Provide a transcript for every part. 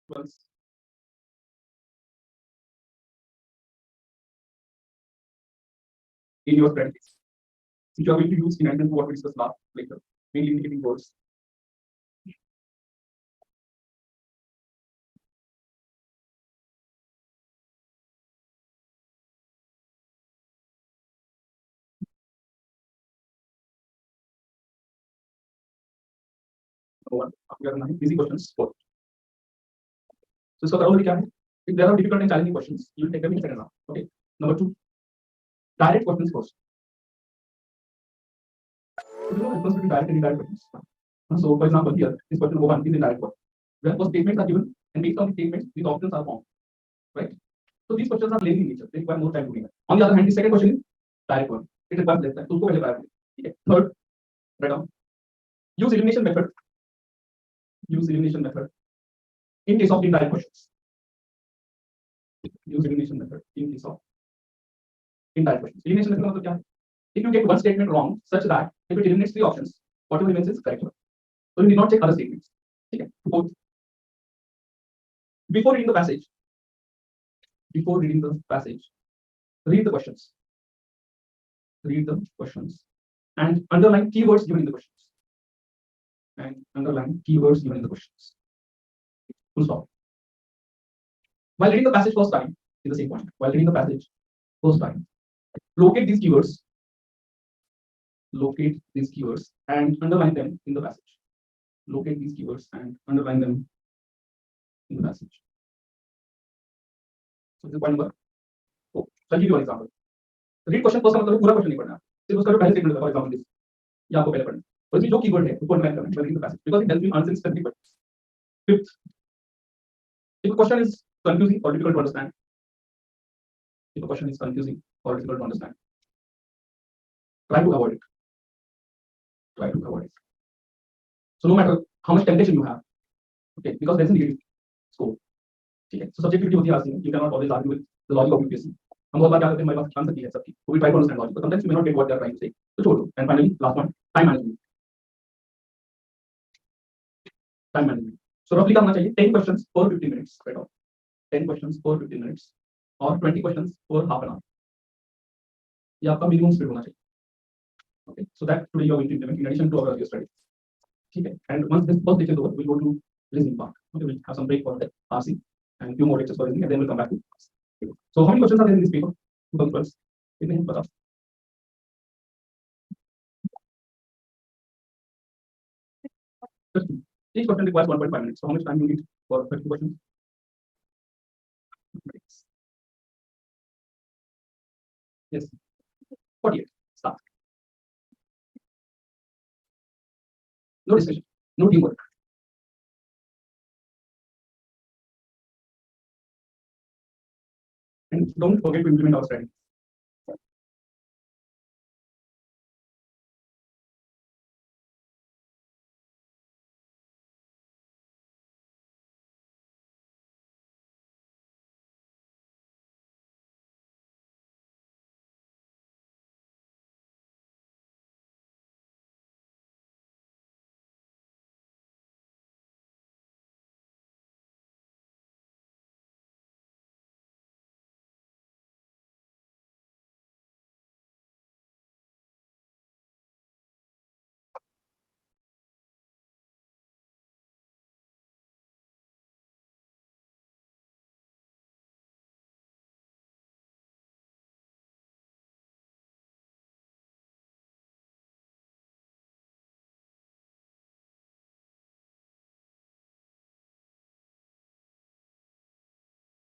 once in your strategies, which you are going to use in addition to what we discussed last later, mainly indicating words. Number one, we are having easy questions first. So इसका करोगे क्या है? If there are difficult and challenging questions, you will take them in the second round. Okay. Number two, direct questions first. So you know the difference between direct and indirect questions. So for example, here this question number one is indirect one, where first statements are given and based on the statements these options are formed, right? So these questions are lengthy in nature; they require more time to do. On the other hand, the second question is direct one. It requires less time. So उसको पहले priority. ठीक है. Third, write down. Use elimination method. Use elimination method in case of indirect questions. Use elimination method in case of indirect questions. Elimination method मतलब क्या है? If you get one statement wrong, such that if it eliminates three options, whatever remains is correct one. So you need not check other statements. Okay. Fourth, before reading the passage, read the questions. Read the questions and underline keywords given in the questions. Full stop. While reading the passage first time, is the same point. While reading the passage first time, locate these keywords and underline them in the passage. Locate these keywords and underline them in the passage. So this is point number 4. So I'll give you an example. Read question first मतलब पूरा question नहीं पढ़ना, सिर्फ उसका जो पहले statement है, for example this, ये आपको पहले पढ़ना है और इसमें जो कीवर्ड है उसको अंडरलाइन करना है in the passage because it helps you answer specific questions. Fifth, if a question is confusing or difficult to understand, try to avoid it. So no matter how much temptation you have, okay, because there's a negative score. Okay, so subjectivity होती है Asim, you cannot always argue with the logic of UPSC. हम बहुत बार क्या करते हैं, हमारे पास answer की है सबकी, so we try to understand logic, but sometimes we may not get what they are trying to say. So छोड़ दो. And finally, last one, time management. So roughly क्या होना चाहिए? 10 questions per 15 minutes, right off. 10 questions per 15 minutes or 20 questions per half an hour. ये आपका minimum speed होना चाहिए. Okay, so that today you are going to implement in addition to our earlier studies. Okay, and once this first stage is over, we'll go to reasoning part. Okay, we'll have some break for the RC and few more lectures for reasoning, and then we'll come back to us. So how many questions are there in this paper? 2012. कितने हैं बताओ? Each question requires 1.5 minutes. So how much time do you need for 30 questions? Yes. 48. Start. No discussion. No teamwork. And don't forget to implement our strategy.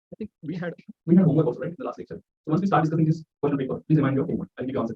I think we had homework also, right? In the last lecture. So once we start discussing this question paper, please remind me of homework. I'll give you answer.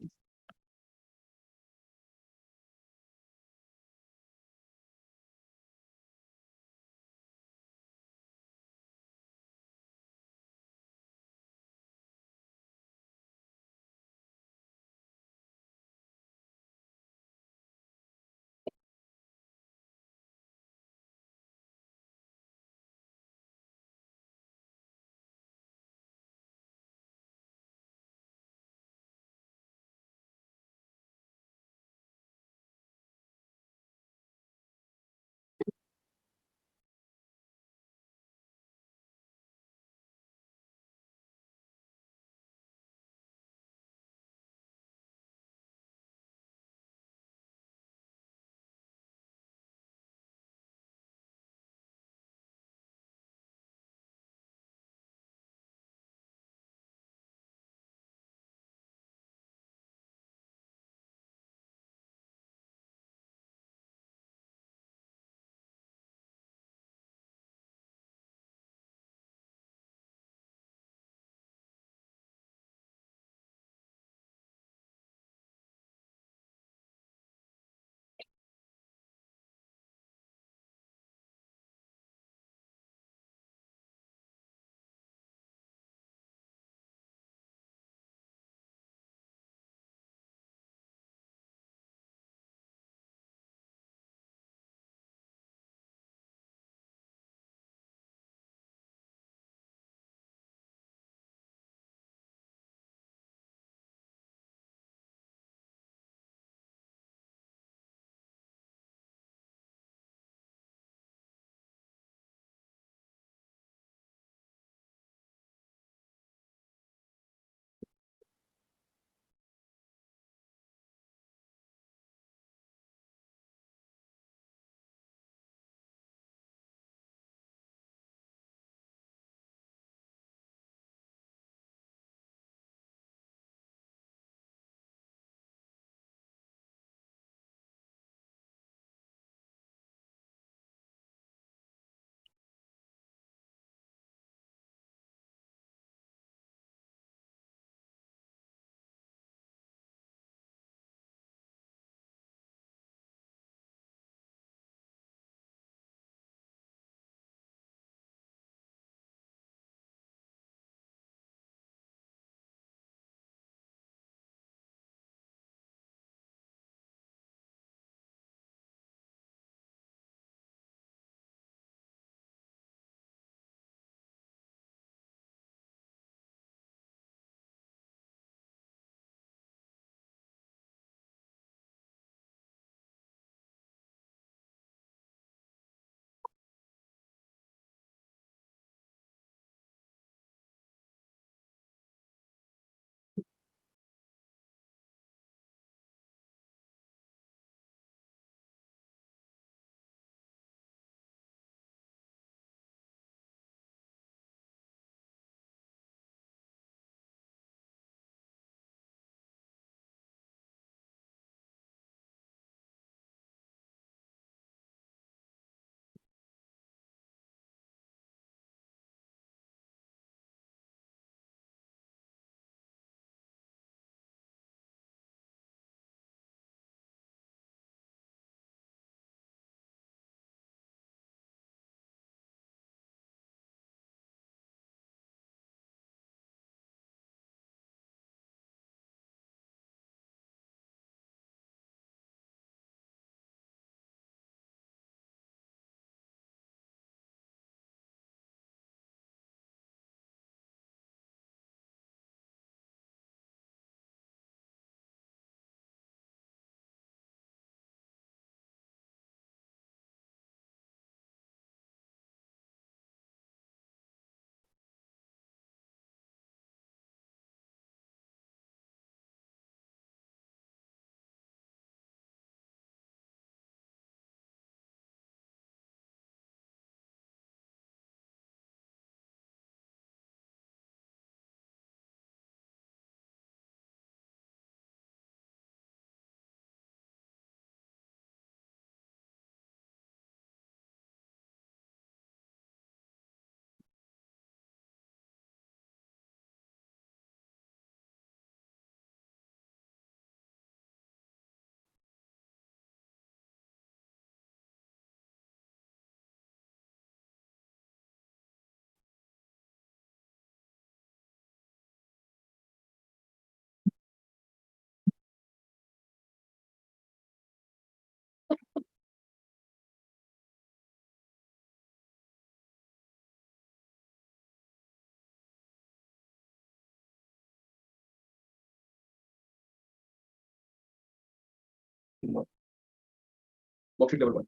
Worksheet level 1.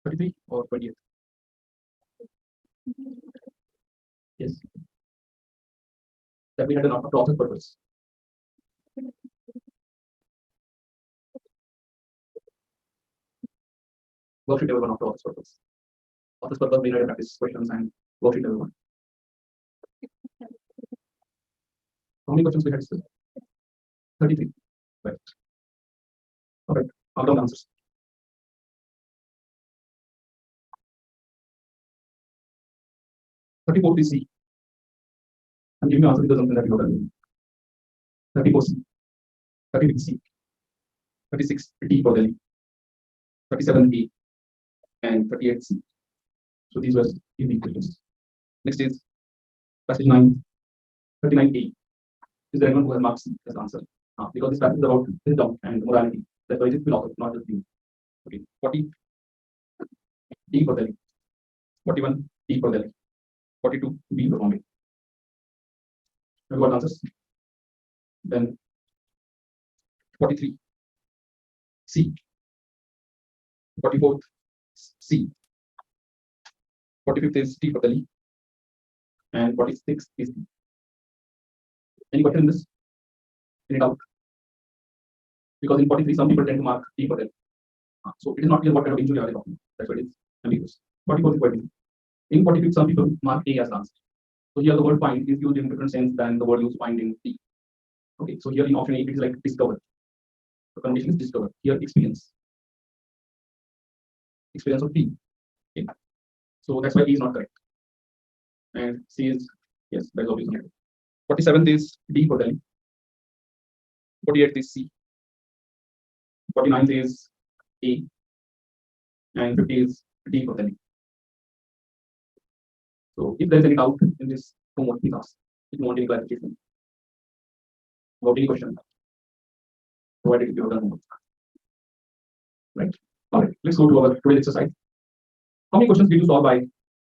$33 or $28? Yes. That we had a process purpose. Worksheet level 1 of process purpose. Process purpose we had practice questions and worksheet level 1. How many questions we had? 33. Right. All right. All down the answers. 34 is C. I'm giving you answer because something that you know that. 34 C. 36 C. 36 D for Delhi. 37 B. And 38 C. So these were easy questions. Next is passage 9. 39 A. Is there anyone who has marked C as the answer? Because this passage is about wisdom and morality. That's why it is philosophy, not just view. Okay. 40 D for Delhi. 41 D for Delhi. 42 B for Bombay. Have you got answers? Then 43 C. 44th C. 45th is D for Delhi. And 46th is D. Any question in this? Any doubt? Because in 43, some people tend to mark D for Delhi. So it is not clear what kind of injury are they talking. That's why it is ambiguous. 44 is quite easy. In 45, some people mark A as the answer. So here the word find is used in different sense than the word used find in D. Okay, so here in option A, it is like discover. The condition is discover. Here experience. Experience of D. Okay. So that's why E is not correct. And C is, yes, that is obviously not. 47th is D for Delhi. 48th is C. 49th is A. And 50 is D for Delhi. So if there is any doubt in this homework, please ask. If you want any clarification about any question, provided if you have done homework. Right. All right. Let's go to our today's exercise. How many questions did you solve by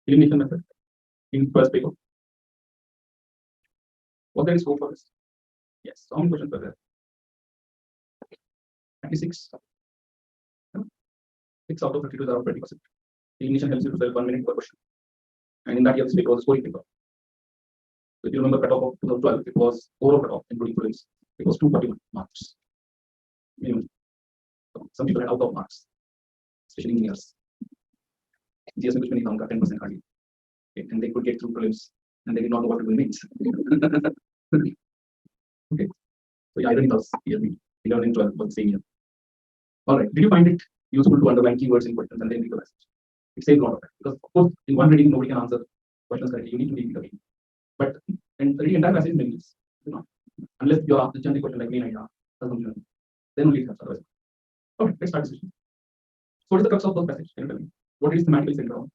elimination method in first paper? Was there any scope for this? Yes. How many questions were there? At least 6. 6 out of 32 is around 20%. Elimination helps you to solve 1 minute per question. And in that year, this paper was a scoring paper. So if you remember cutoff of 2012, it was overall cutoff, including prelims. It was 241 marks. Minimum. So some people had out of marks, especially engineers. GS में कुछ भी नहीं था उनका 10% hardly. Okay, and they could get through prelims, and they did not know what to do in mains. Okay, so yeah, irony was here. 11 and 12 was the same year. All right, did you find it useful to underline keywords in questions and then read the passage? It saves a lot of time because of course in one reading nobody can answer questions correctly. You need to read it again. But and read entire passage in English, you know, unless you are asked a general question like main idea, assumption, then only it helps. Otherwise, okay, let's start discussion. So what is the crux of the passage? Can you tell me? What it is thematically centered on?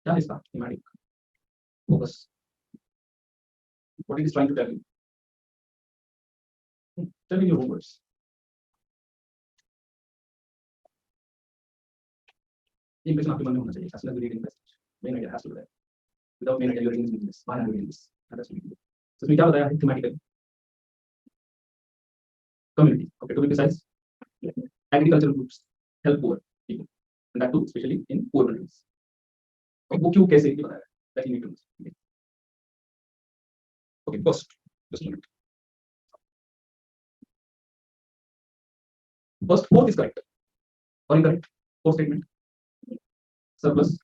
Yeah, it's that thematic focus. What it is trying to tell you? Tell me your own words. Impression आपके मन में होना चाहिए. As soon as you read in passage, main idea has to be there. Without main idea, you're reading this. Why am I reading this? That's what you do. So इसमें क्या बताया है thematically? Community. Okay, to be precise, agricultural groups help poor people, and that too, especially in poor countries. वो क्यों कैसे ये बताया है? That you need to know. Okay, first, just a minute. First, fourth is correct or incorrect. Fourth statement. Surplus,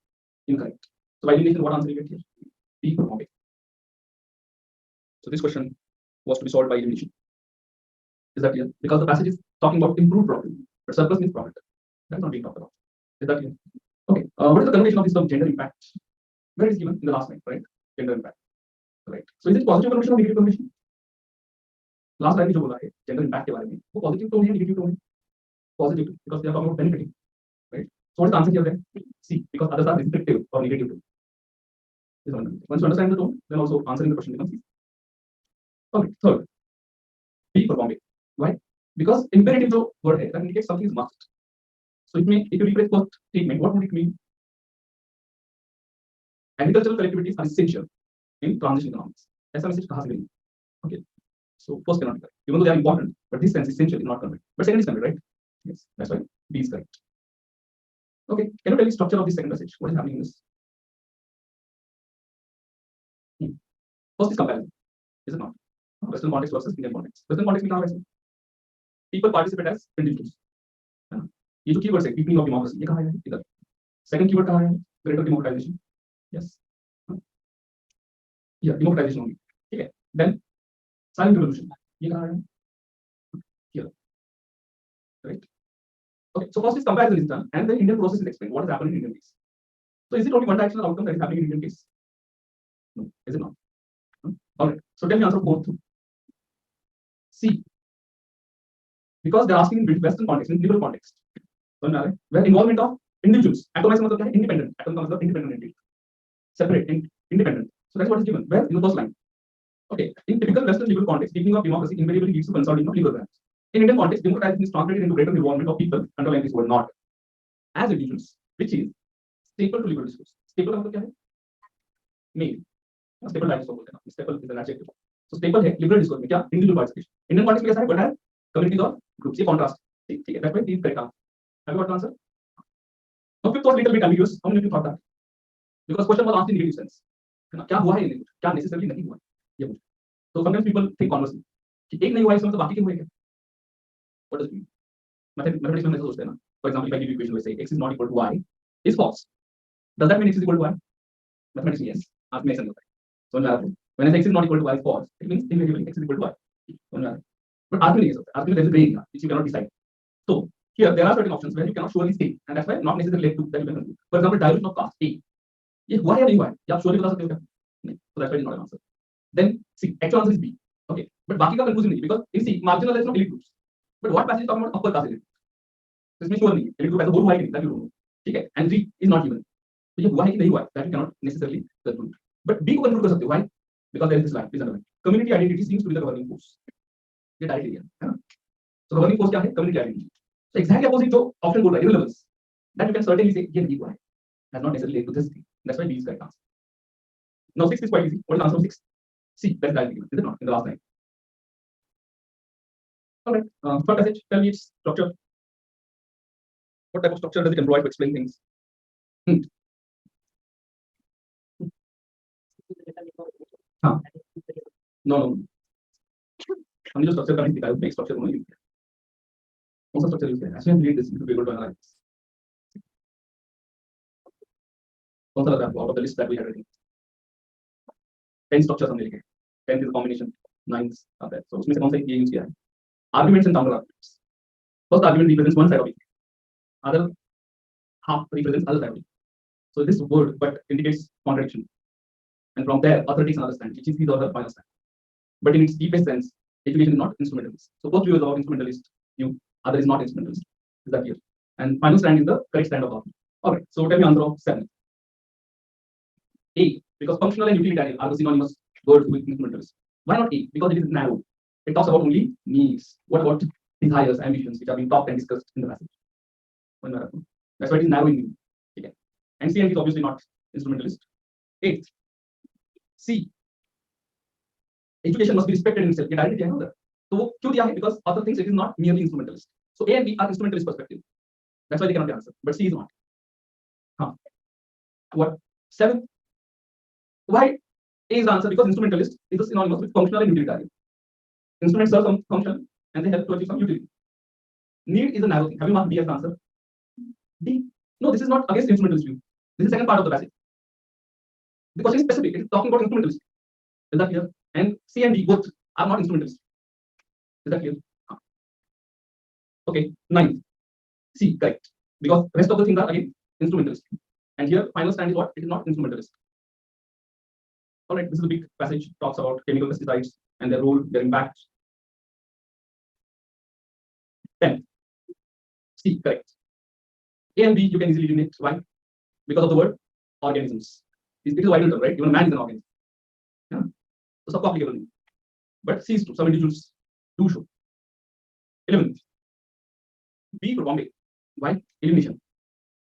incorrect. So by elimination, what answer you get here? B for Bombay. So this question was to be solved by elimination. Is that clear? Because the passage is talking about improved profit, but surplus means profit. That's not being talked about. Is that clear? Okay. What is the connotation of this term gender impact? Where it is given in the last line, right? Gender impact. Right. So is it positive connotation or negative connotation? Last line में जो बोला है gender impact के बारे में, वो positive tone है, negative tone है? Positive, because they are talking about benefiting, right? So what is the answer here then? C, because others are restrictive or negative tone. Once you understand the tone, then also answering the question becomes easy. Okay, third, B for Bombay. Why? Because imperative जो word है, that indicates something is must. So it may, if you replace first statement, what would it mean? Agricultural collectivities are essential in transition economics. ऐसा message कहाँ से मिलेगा? Okay, So first cannot be correct. Even though they are important, but this sense essentially not correct. But second is correct, right? Yes, that's why B is correct. Okay, can you tell me structure of this second passage? What is happening in this? First is comparison, is it not? Western context versus Indian context. Western context में क्या होगा? People participate as individuals. है ना? ये जो keywords है, deepening of democracy, ये कहाँ है? इधर. Second keyword कहाँ है? Greater democratization. Yes. Yeah, democratization only. ठीक है. Then silent revolution. ये कहाँ है? Here. Right. Okay. So first is comparison is done, and the Indian process is explained. What is happening in Indian case? So is it only one directional outcome that is happening in Indian case? No, is it not? All right. So tell me answer 4. C. Because they're asking in Western context, in liberal context. So where involvement of individuals. Atomization मतलब क्या है? Independent. Atom का मतलब independent entity. Separate, independent. So that's what is given. Where in the first line. Okay. In typical Western liberal context, speaking of democracy invariably leads to consolidation of legal rights. In Indian context, democratization is translated into greater involvement of people, underline this word not, as individuals, which is staple to liberal discourse. Staple का मतलब क्या है? Main. Staple line इसको बोलते हैं. Staple is an adjective. So staple है liberal discourse में क्या? Individual participation. Indian context में कैसा है? बड़ा है communities और groups. ये contrast. ठीक है. That's why these correct answer. Have you got the answer? Now fifth was little bit ambiguous. How many of you thought that? Because question was asked in negative sense. क्या हुआ है ये नहीं? क्या necessarily नहीं हुआ? ये पूछा. So sometimes people think conversely. कि एक नहीं हुआ इसमें तो बाकी क्यों हुए क्या? What does it mean? Mathematics में ऐसा सोचते हैं ना. For example, if I give you equation where say x is not equal to y is false. Does that mean x is equal to y? Mathematics yes. Ask me ऐसा नहीं होता है. So when I say x is not equal to y is false, it means invariably x is equal to y. But argument नहीं है होता. Argument there is a gray area which you cannot decide. So here there are certain options where you cannot surely say, and that's why not necessarily led to that you can conclude. For example, dilution of cast A. ये हुआ है या नहीं हुआ है? ये आप surely बता सकते हो क्या? नहीं. So that's why it is not an answer. Then C. Actual answer is B. Okay. But बाकी का conclusion नहीं because in C marginalization of elite groups. But what passage is talking about upper caste elite? तो इसमें sure नहीं है. Elite group ऐसा हुआ है कि नहीं? That you don't know. ठीक है. And D is not given. तो ये हुआ है कि नहीं हुआ है? That you cannot necessarily conclude. But B को conclude कर सकते हो. Why? Because there is this line. Please underline. Community identity seems to be the governing force. ये डायरेक्ट एरिया है ना. So governing force क्या है? Community identity. So exactly opposite जो option बोल रहा है irrelevance. That you can certainly say ये नहीं हुआ है. Has not necessarily led to this thing. That's why B is correct answer. Now 6 is quite easy. What is the answer of 6? C. That is directly given. Is it not? In the last line. All right. Third passage. Tell me its structure. What type of structure does it employ to explain things? हाँ. No. हमने जो structure करने दिखाया उसमें structure उन्होंने use किया. कौन सा structure यूज किया? As we read this, you will be able to analyze this. कौन सा लग रहा है आपको out of the list that we had ready? 10 structures हमने लिखे. 10 is a combination. 9 are there. So उसमें से कौन सा ये यूज किया है? Arguments and counter arguments. First argument represents one side of it. Other half represents other side of it. So this word but indicates contradiction. And from there, author takes another stand, which is his or her final stand. But in its deepest sense, education is not instrumentalist. So first view is about instrumentalist view, other is not instrumentalist. Is that clear? And final stand is the correct stand of author. All right. So tell me answer of 7. A, because functional and utilitarian are the synonymous words with instrumentalist. Why not A? Because it is narrow. It talks about only needs. What about desires, ambitions, which are being talked and discussed in the passage? That's why it is narrow in meaning. Okay. And C and D is obviously not instrumentalist. 8th. C. Education must be respected in itself. ये direct दिया है ना उधर. तो वो क्यों दिया है? Because author thinks it is not merely instrumentalist. So A and B are instrumentalist perspective. That's why they cannot be answered. But C is not. Huh. What? 7th. Why A is the answer? Because instrumentalist is synonymous with functional and utilitarian. Instruments serve some function and they help to achieve some utility. Need is a narrow thing. Have you marked B as the answer? D. No, this is not against instrumentalist view. This is the second part of the passage. The question is specific. It is talking about instrumentalist. Is that clear? And C and D both are not instrumentalist. Is that clear? Okay. 9. C, correct. Because rest of the things are again instrumentalist. And here final stand is what? It is not instrumentalist. All right. This is a big passage. Talks about chemical pesticides and their role, their impact. 10. C, correct. A and B you can easily eliminate. Why? Because of the word organisms. It is a vital term, right? Even man is an organism. Yeah. So सबको applicable नहीं. But C is true. Some individuals do show. 11th. B for Bombay. Why? Elimination.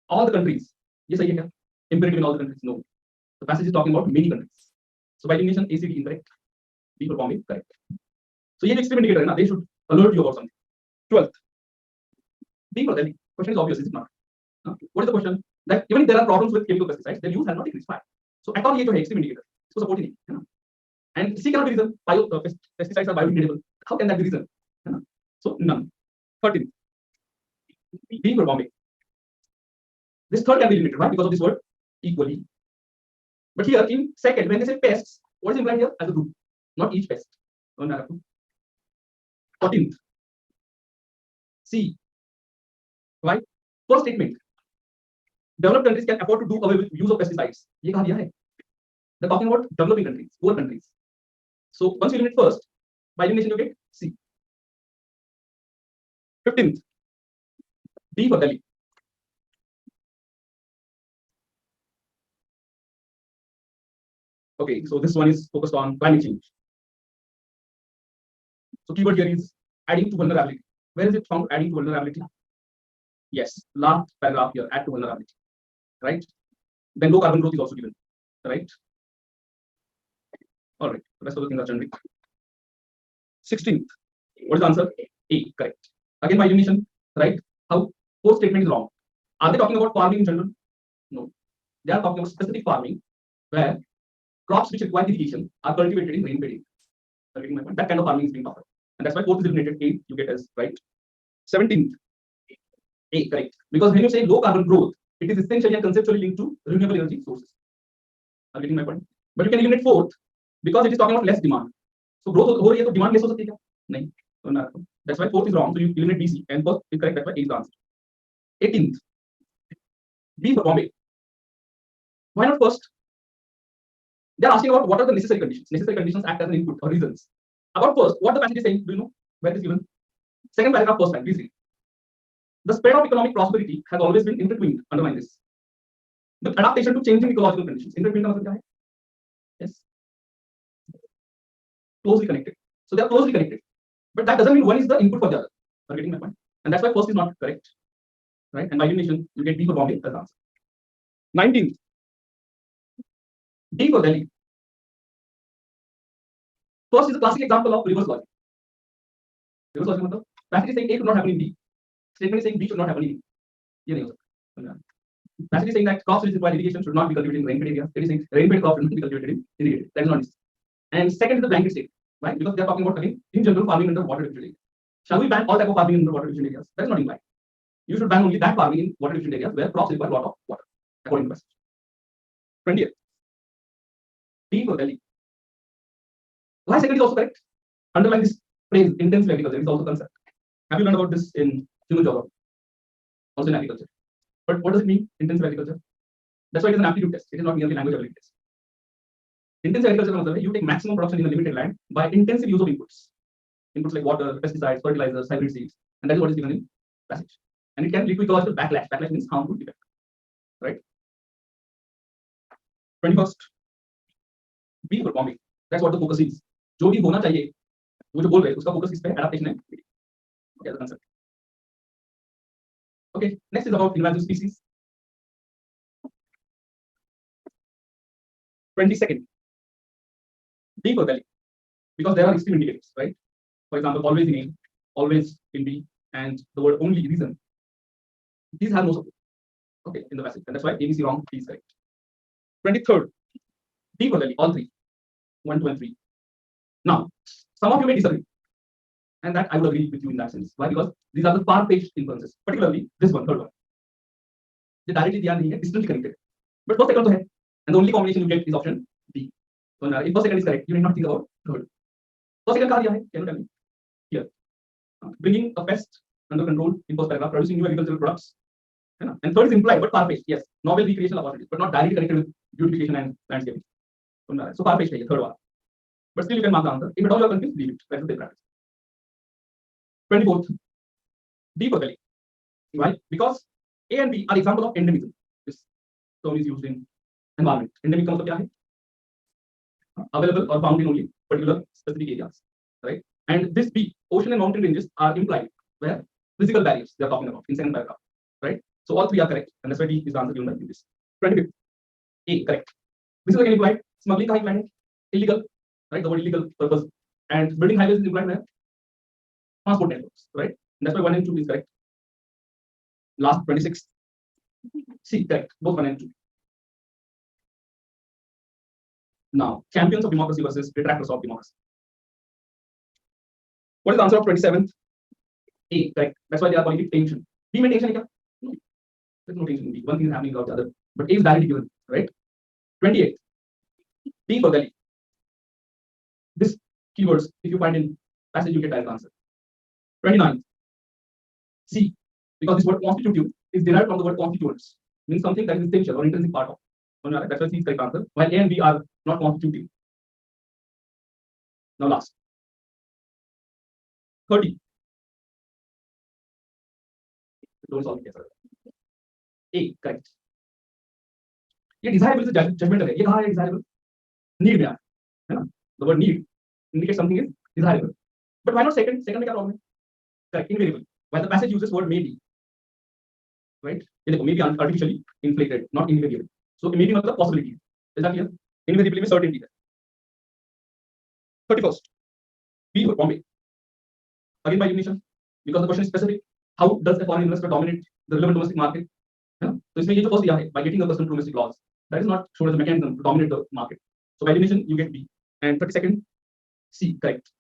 All the countries. Yes, I can. Imperative in all the countries. No. The passage is talking about many countries. So by elimination, A, C, D incorrect. B for Bombay correct. So ये extreme indicator है ना, they should alert you about something. 12th, D for Delhi. Question is obvious, is it not? What is the question? That even if there are problems with chemical pesticides, their use has not decreased. Why? So at all ये जो है extreme indicator, इसको support ही नहीं है ना. And C cannot be reason. Pesticides are biodegradable. How can that be reason? है ना? So none. 13th, D for Bombay. This third can be eliminated. Why? Because of this word equally. But here in second, when they say pests, what is implied here? As a group, not each pest. 14th, C. Why? First statement. Developed countries can afford to do away with use of pesticides. ये कहा दिया है. They're talking about developing countries, poor countries. So once you eliminate first, by elimination you get C. 15th, D for Delhi. Okay, so this one is focused on climate change. So keyword here is adding to vulnerability. Where is it found? Adding to vulnerability. Yes, last paragraph here, add to vulnerability. Right? Then low carbon growth is also given. Right? All right, the rest of the things are generic. 16th, what is the answer? A, correct. Again, by elimination, right? How fourth statement is wrong. Are they talking about farming in general? No. They are talking about specific farming where crops which require irrigation are cultivated in rain bedding. That kind of farming is being offered. And that's why fourth is eliminated. A, you get as right. 17th, A, correct. Because when you say low carbon growth, it is essentially and conceptually linked to renewable energy sources. Are you getting my point? But you can eliminate fourth because it is talking about less demand. So growth हो रही है तो demand less हो सकती है क्या? नहीं. That's why fourth is wrong. So you eliminate BC and first is correct. That's why A is the answer. 18th, B for Bombay. Why not first? They are asking about what are the necessary conditions. Necessary conditions act as an input or reasons. About first, what the passage is saying, do you know where it is given? Second paragraph, first line, please read. The spread of economic prosperity has always been intertwined, underline this, with adaptation to changing ecological conditions. Intertwined का मतलब क्या है? Yes. Closely connected. So they are closely connected. But that doesn't mean one is the input for the other. Are you getting my point? And that's why first is not correct. Right? And by elimination, you get D for Bombay as the answer. 19th, D for Delhi. First is a classic example of reverse logic. Reverse logic मतलब passage is saying A should not happen in B. Statement is saying B should not happen in B. ये नहीं हो सकता. Passage is saying that crops which require irrigation should not be cultivated in rain-fed areas. It is saying rain-fed crops should not be cultivated in irrigated. That is not necessary. And second is the blanket statement. Right? Because they are talking about again in general farming under water deficient areas. Shall we ban all type of farming under water deficient areas? That is not implied. You should ban only that farming in water deficient areas where crops require a lot of water, according to passage. 20th, D for Delhi. Why second is also correct? Underline this phrase, intensive agriculture is also concept. Have you learned about this in human geography? Also in agriculture. But what does it mean, intensive agriculture? That's why it is an aptitude test. It is not merely language ability test. Intensive agriculture का मतलब है you take maximum production in a limited land by intensive use of inputs. Inputs like water, pesticides, fertilizers, hybrid seeds, and that is what is given in passage. And it can lead to ecological backlash. Backlash means harmful effect. Right? 21st, B for Bombay. That's what the focus is. जो भी होना चाहिए, वो जो बोल रहे हैं, उसका focus किस पे है? Adaptation है. Okay, the concept. Okay, next is about invasive species. 22nd, D for Delhi, because there are extreme indicators, right? For example, always in A, always in B, and the word only reason. These have no support. Okay, in the passage, and that's why ABC wrong, B is correct. 23rd, D for Delhi, all three, 1, 2, and 3. Now, some of you may disagree, and that I would agree with you in that sense. Why? Because these are the far-fetched inferences, particularly this one, third one. They directly दिया नहीं है, distantly connected. But first, second तो है, and the only combination you get is option D. So if first second is correct, you need not think about third. First second कहाँ दिया है? Can you tell me? Here, bringing a pest under control in first paragraph, producing new agricultural products. And third is implied, but far-fetched. Yes, novel recreational opportunities, but not directly connected with beautification and landscaping. So far-fetched है ये third one. But still you can mark the answer. If at all you are confused, leave it. That's the practice. 24th, D for Delhi. Why? Because A and B are example of endemism. This term is used in environment. Endemic का मतलब क्या है? Available or found in only particular specific areas, right? And this B, ocean and mountain ranges are implied where physical barriers they are talking about in second paragraph, right? So all three are correct, and that's why D is the answer given by this. 25th, A correct. This is again implied. Smuggling का implied illegal, right? The word illegal purpose And building highways is implied where? Transport networks, right? And that's why 1 and 2 is correct. Last 26. C, correct. Both 1 and 2. Now, champions of democracy versus detractors of democracy. What is the answer of 27th? A, correct. That's why they are calling it tension. B में tension है क्या? No. There's no tension in B. One thing is happening without the other. But A is directly given, right? 28. D for Delhi. This keywords, if you find in passage, you get direct answer. 29. C, because this word constitutive is derived from the word constituents, means something that is essential or intrinsic part of. That's why C is correct answer. While A and B are not constitutive. Now last. 30. Don't solve it. A, correct. ये desirable से judgment है. ये कहाँ है desirable? Need में है ना? The word need indicates something is desirable. But why not second? Second में क्या problem है? Correct, invariable. While the passage uses word maybe, right? ये देखो maybe artificially inflated, not invariable. So maybe मतलब possibility. Is that clear? Invariably में certainty है. 31st. B for Bombay. Again by definition, because the question is specific. How does a foreign investor dominate the relevant domestic market? So इसमें ये जो first दिया है by getting a person to domestic laws, that is not shown as a mechanism to dominate the market. So by definition, you get B. And 32nd, C, correct.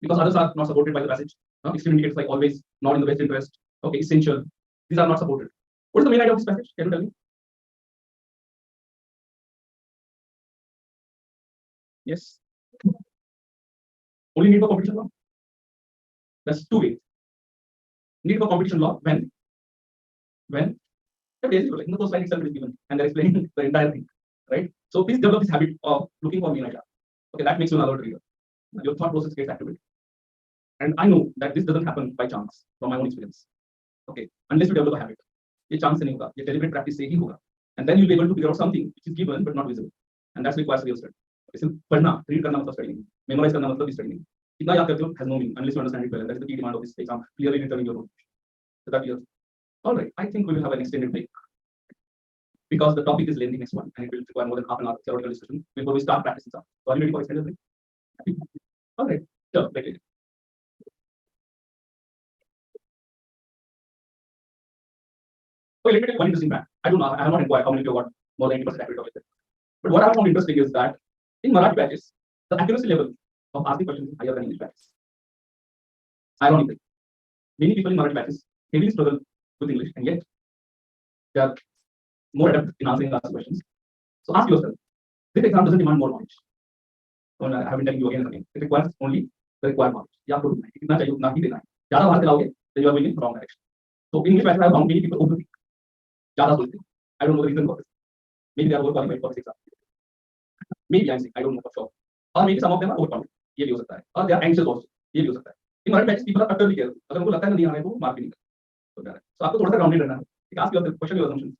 Because others are not supported by the passage. Extreme indicates like always, not in the best interest. Okay, essential. These are not supported. What is the main idea of this passage? Can you tell me? Yes. Only need for competition law. That's two ways. Need for competition law when basically like, the slide itself is given and they're explaining the entire thing, right? So please develop this habit of looking for main idea. Okay, that makes you an alert reader. Your thought process gets activated. And I know that this doesn't happen by chance from my own experience. Okay, unless you develop a habit. ये chance से नहीं होगा, ये deliberate practice से ही होगा. And then you'll be able to figure out something which is given but not visible. And that's requires real study. सिर्फ पढ़ना, read करना मतलब study नहीं, memorize करना मतलब study नहीं. कितना याद करते हो has no meaning unless you understand it well. That is the key demand of this exam. Clearly returning your own. Is that clear? All right, I think we will have an extended break because the topic is lengthy next one and it will require more than half an hour theoretical discussion before we start practicing some. So are you ready for extended break? All right, sure, break later. Okay, let me tell you one interesting fact. I don't know, I have not inquired how many of you got more than 80% accurate of it. But what I found interesting is that in Marathi batches, the accuracy level of asking questions is higher than English batches. Ironically, many people in Marathi batches heavily struggle with English and yet they are more adept in answering last questions. So ask yourself, this exam doesn't demand more knowledge. So I have been telling you again and again. It requires only the required knowledge. You have to do it. इतना चाहिए उतना ही देना है. ज़्यादा बाहर चलाओगे, then you are going in the wrong direction. So in English batches, I have found many people overthink. ज़्यादा सोचते. I don't know the reason for this. Maybe they are overqualified for this exam. Maybe I'm saying I don't know for sure. Or maybe some of them are overconfident. ये भी हो सकता है. Or they are anxious also. ये भी हो सकता है. In Marathi batches, people are utterly careless. अगर उनको लगता है नहीं आना है तो मार्क भी नहीं करते. So आपको थोड़ा सा grounded रहना है. Ask yourself, question your assumptions.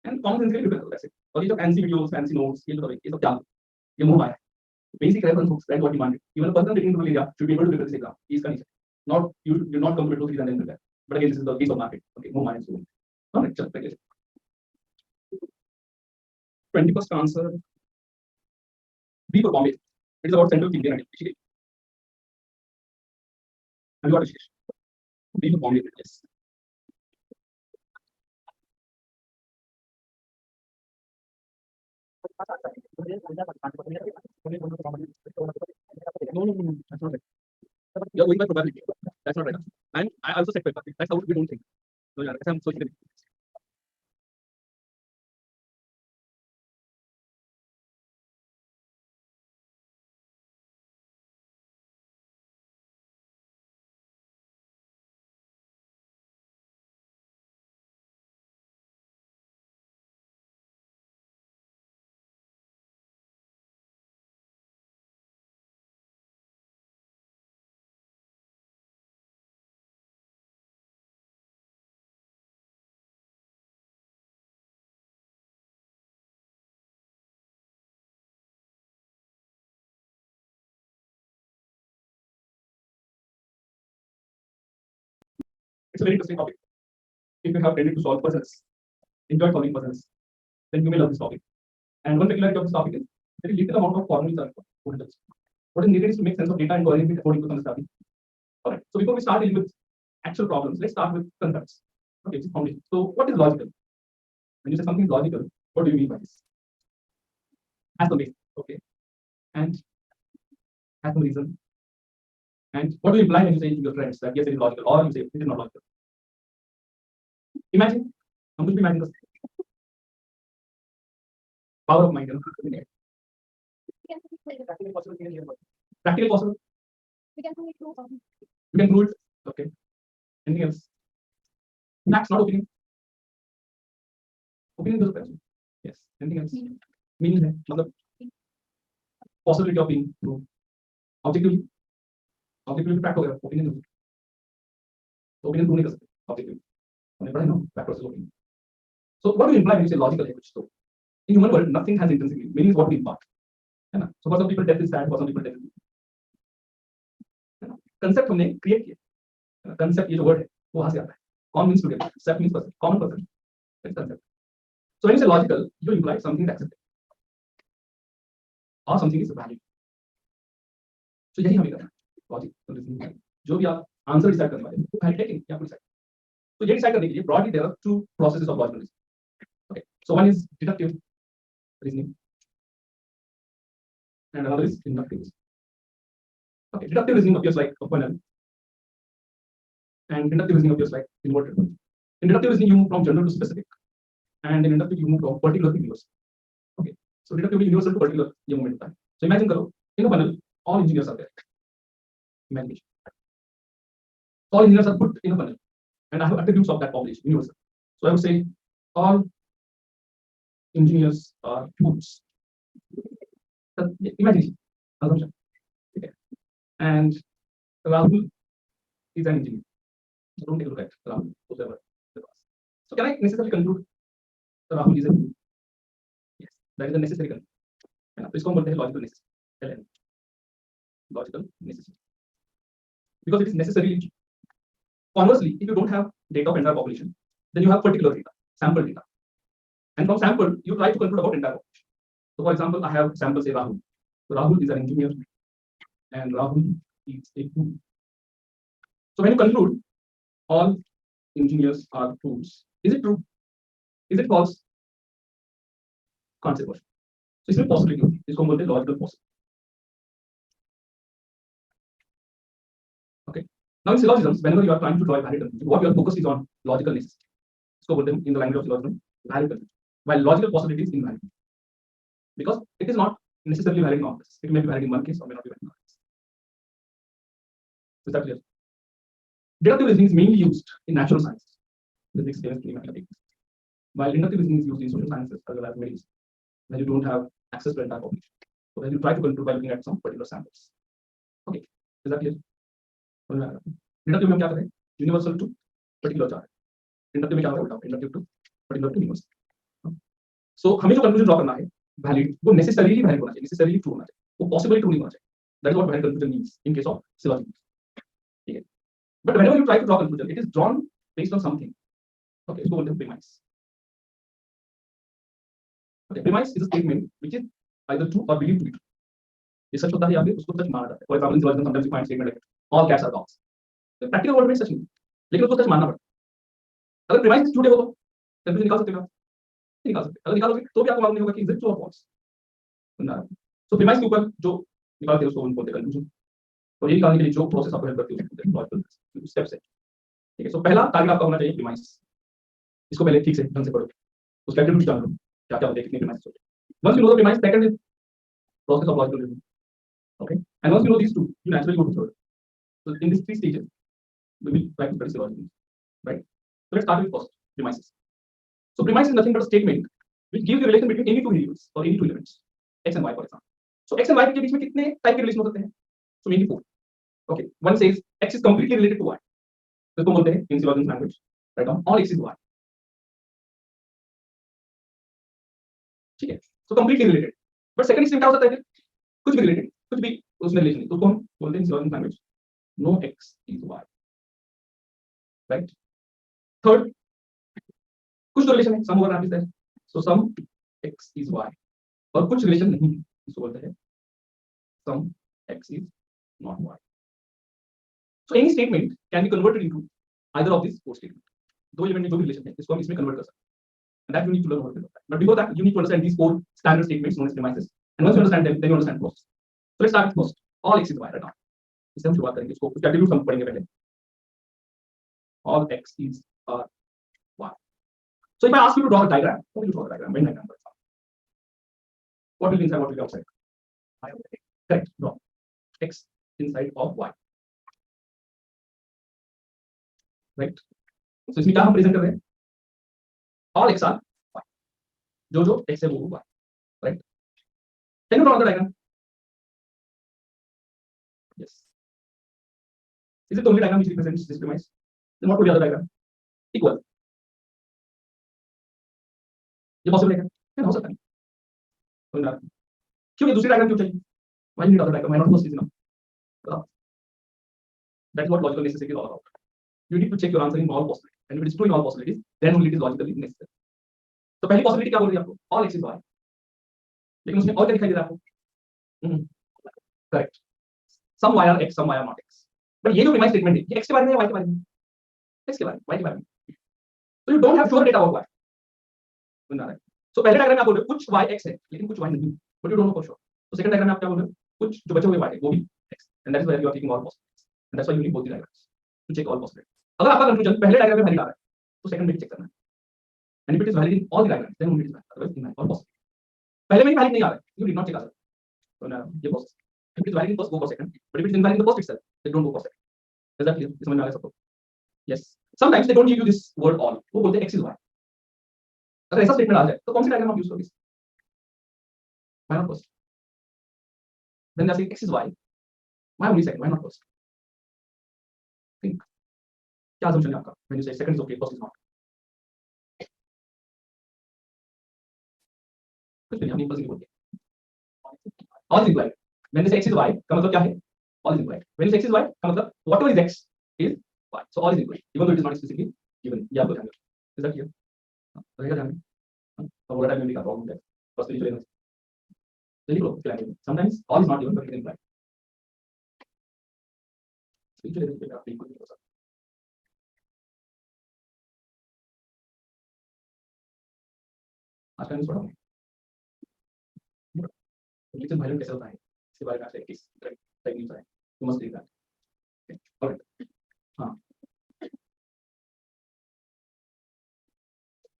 And common sense really prepare. That's it. और ये जो fancy videos, fancy notes, ये सब क्या? ये मोह माया. Basic reference books, that's what demanded. Even a person getting into area should be able to prepare this exam. Is condition. Not you do not come to 2 3 and then prepare. But again, this is the case of market. Okay, moh maya. So, all right, just like this. 21st answer. B for Bombay. It is about central Indian identity. Have you got it? B for Bombay. Yes. No, that's not right. You're going by probability. That's not right. And I also said probability. That's how we don't think. So yeah, I'm so it's a very interesting topic. If you have tended to solve puzzles, enjoy solving puzzles, then you may love this topic. And one peculiarity of this topic is very little amount of formulas are involved. What is needed is to make sense of data and coordinate it according to some study. All right. So before we start dealing with actual problems, let's start with concepts. Okay, which is foundation. So what is logical? When you say something is logical, what do you mean by this? Has some base. Okay. And has some reason. And what do you imply when you say to your friends that yes, it is logical, or you say it is not logical? Imagine, I'm going to imagine this power of mind. Practical possible. Practical possible. We can prove it. Okay. Anything else? Facts, not opinion. Opinion goes first. Yes. Anything else? Meaning है मतलब possibility of being true. Objectively fact हो गया. Opinion नहीं. Opinion prove नहीं कर सकते. Objectively. हमने पढ़ा है ना fact versus opinion. So what do you imply when you say logical है कुछ तो? In human world, nothing has intrinsic meaning is what we impart. है ना? So for some people death is sad, for some people death is. Concept हमने create किया. Concept ये जो word है वो वहाँ से आता है. Con means together. Concept means person. Common person. That's concept. So when you say logical, you imply something is accepted. Or something is valid. So यही हमें करना है. Logic. जो भी आप आंसर डिसाइड करने वाले हैं, वो valid है कि क्या डिसाइड. तो ये डिसाइड करने के लिए broadly there are two processes of logical reasoning. Okay. So one is deductive reasoning, and another is inductive reasoning. Okay. Deductive reasoning appears like a funnel, and inductive reasoning appears like inverted funnel. In deductive reasoning, you move from general to specific, and in inductive, you move from particular to universal. Okay. So deductive universal to particular ये movement होता है. So imagine करो in a funnel, all engineers are there. Imagination. All engineers are put in a funnel, and I have attributes of that population, universal. So I would say all engineers are foods. Imagination, assumption. Okay. And Rahul is an engineer. So don't take a look at Rahul, whoever the boss. So can I necessarily conclude Rahul is an engineer? Yes, that is a necessary conclusion. तो इसको हम बोलते हैं logical necessity. Logical necessity. Because it is necessarily true. Conversely, if you don't have data of entire population, then you have particular data, sample data. And from sample, you try to conclude about entire population. So for example, I have sample say Rahul. So Rahul is an engineer and Rahul is a fool. So when you conclude all engineers are fools, is it true? Is it false? Can't say question. So इसमें possibility होती है, इसको बोलते हैं logical possibility. Okay. Now in syllogisms, whenever you are trying to draw a valid conclusion, what your focus is on logical necessity. So in the language of syllogism, valid conclusion. While logical possibility is invalid. Because it is not necessarily valid in all cases. It may be valid in one case or may not be valid in another case. Is that clear? Deductive reasoning is mainly used in natural sciences, physics, chemistry, mathematics. While inductive reasoning is used in social sciences as well as medicine, when you don't have access to entire population. So then you try to conclude by looking at some particular samples. Okay, is that clear? Deductive में क्या करें? Universal to particular chart. Inductive में क्या होता है? Inductive to particular to universal. So हमें जो conclusion draw करना है, valid, वो necessarily valid होना चाहिए, necessarily true होना चाहिए, वो possibly true नहीं होना चाहिए. That is what valid conclusion means in case of syllogism. Okay. But whenever you try to draw conclusion, it is drawn based on something. Okay, इसको बोलते हैं premise. Okay, premise is a statement which is either true or believed to be true. ये सच होता है या फिर उसको सच माना जाता है. For example, in syllogism sometimes you find statement like all cats are dogs. The practical world में सच नहीं, लेकिन उसको सच मानना पड़ता है. अगर premise झूठे हो तो conclusion निकाल सकते हो आप? नहीं निकाल सकते. अगर निकालोगे तो भी आपको मालूम नहीं होगा कि is it true or false. So premise के ऊपर जो निकालते हैं उसको बोलते हैं conclusion. और ये निकालने के लिए जो प्रोसेस आपको हेल्प करती है लॉजिकल स्टेप्स है. ठीक है. सो पहला टारगेट आपका होना चाहिए premise. इसको पहले ठीक से ढंग से पढ़ो. उसके एट्रिब्यूट्स जान लो. क्या क्या होते हैं, कितने premise होते हैं. Once you know the premise, second is process of logical reasoning. Okay. And once you know these two, you naturally go to third. So in these three stages, we will try to study syllogism. Right. So let's start with first premises. So premise is nothing but a statement which gives the relation between any two variables or any two elements, x and y, for example. So x and y के बीच में कितने type के relation हो सकते हैं? So mainly four. Okay. One says x is completely related to y. इसको बोलते हैं in syllogism language. Write down all x is y. ठीक है. So completely related. But second extreme क्या हो सकता है? कुछ भी related, कुछ भी उसमें रिलेशन नहीं. तो उसको हम बोलते हैं in syllogism language. No x is y. Right. Third, कुछ तो रिलेशन है, some overlap is there. So some x is y. और कुछ रिलेशन नहीं है, इसको बोलते हैं सम x is not y. So any statement can be converted into either of these four statements. दो एलिमेंट में जो भी रिलेशन है इसको हम इसमें कन्वर्ट कर सकते हैं. And that you need to learn how to do that. But before that, you need to understand these four standard statements known as premises. And once you understand them, then you understand first. So let's start with first. All x is y right now. इससे हम शुरुआत करेंगे इसको उसके attributes हम पढ़ेंगे पहले. All x is y. So if I ask you to draw a diagram, what will you draw the diagram? When diagram, for example. What will be inside? What will be outside? Correct. Draw x inside of y. Right. So इसमें क्या हम present कर रहे हैं? All x are y. जो x है वो y. Right. Can you draw the diagram? Yes. Is it the only diagram which represents this premise? Then what would be the other diagram? Equal. ये possible है क्या? हो सकता है. क्यों ये दूसरी डायग्राम क्यों चाहिए? Why you need other diagram? Why not first is enough? That is what logical necessity is all about. You need to check your answer in all possibilities, and if it is true in all possibilities, then only it is logically necessary. तो पहली possibility क्या बोल रही है आपको? All x is y. लेकिन उसमें और क्या दिखाई दे रहा है आपको? Correct. Some y are x, some y are not x. But ये जो premise statement है, ये x के बारे में या y के बारे में? x के बारे में, y के बारे में. So you don't have sure data about y. बना रहा है. So पहले डायग्राम में आप बोल रहे हो कुछ y x है, लेकिन कुछ y नहीं. But you don't know for sure. So second diagram में आप क्या बोल रहे हो? कुछ जो बचे हुए y है, वो भी x. And that is where you are taking all possibilities. And that's why you need both the diagrams to check all possibilities. अगर आपका कंफ्यूजन पहले डायग्राम में वैलिड आ रहा है, तो सेकंड में भी चेक करना है. And if it is valid in all the diagrams, then only it is valid. Otherwise, in all possible. पहले में ही वैलिड नहीं आ रहा है, you did not check other. So now ये process. If it is valid in first, go for second. But if it is invalid in the first itself, then don't go for second. Is that clear? इस समझ में आ गया सबको? Yes. Sometimes they don't give you this word all. वो बोलते हैं x is y. अगर ऐसा स्टेटमेंट आ जाए, तो कौन सी डायग्राम आप यूज करोगे? Why not first? Then they say x is y. Why only second? Why not first? Think. क्या assumption है आपका? When you say second is okay, first is not. कुछ नहीं, हमने first ही बोल दिया. All is implied. When they say x is y, का मतलब क्या है? All is implied. When you say x is y, का मतलब whatever is x is y. So all is implied, even though it is not specifically given. ये आपको ध्यान रखना. Is that clear? रहेगा ध्यान में. अब वो टाइम में भी का प्रॉब्लम है. First ही चलेगा. चलिए bro, चलेंगे. Sometimes all is not given, but it is implied. चलिए चलेगा. बिल्कुल नहीं हो सकता. आज का न्यूज़ पढ़ा हूँ. रिलीजन वायलेंस कैसे होता है इसके बारे में आपसे किस टाइप न्यूज़ है you must read that. Alright. हां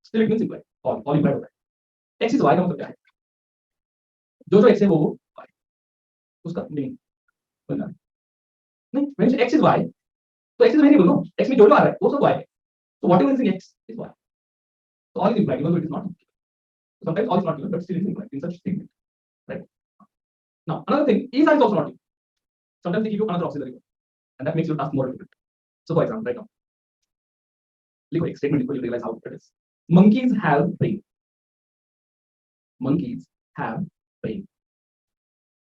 still it means implied. All implied होता है. एक्स इज वाई का मतलब क्या है? जो एक्स है वो वाई उसका मीनिंग बनना है. नहीं व्हेन एक्स इज वाई तो X is variable no. X में जो आ रहा है वो सब वाई है. तो whatever is in X is Y. तो all is implied even though it is not. Sometimes all is not given but still it is implied in such statement. Right. Now, another thing, is also not given. Sometimes they give you another auxiliary word, and that makes your task more difficult. So, for example, right now, look at statement before you realize how it is. Monkeys have brain. Monkeys have brain.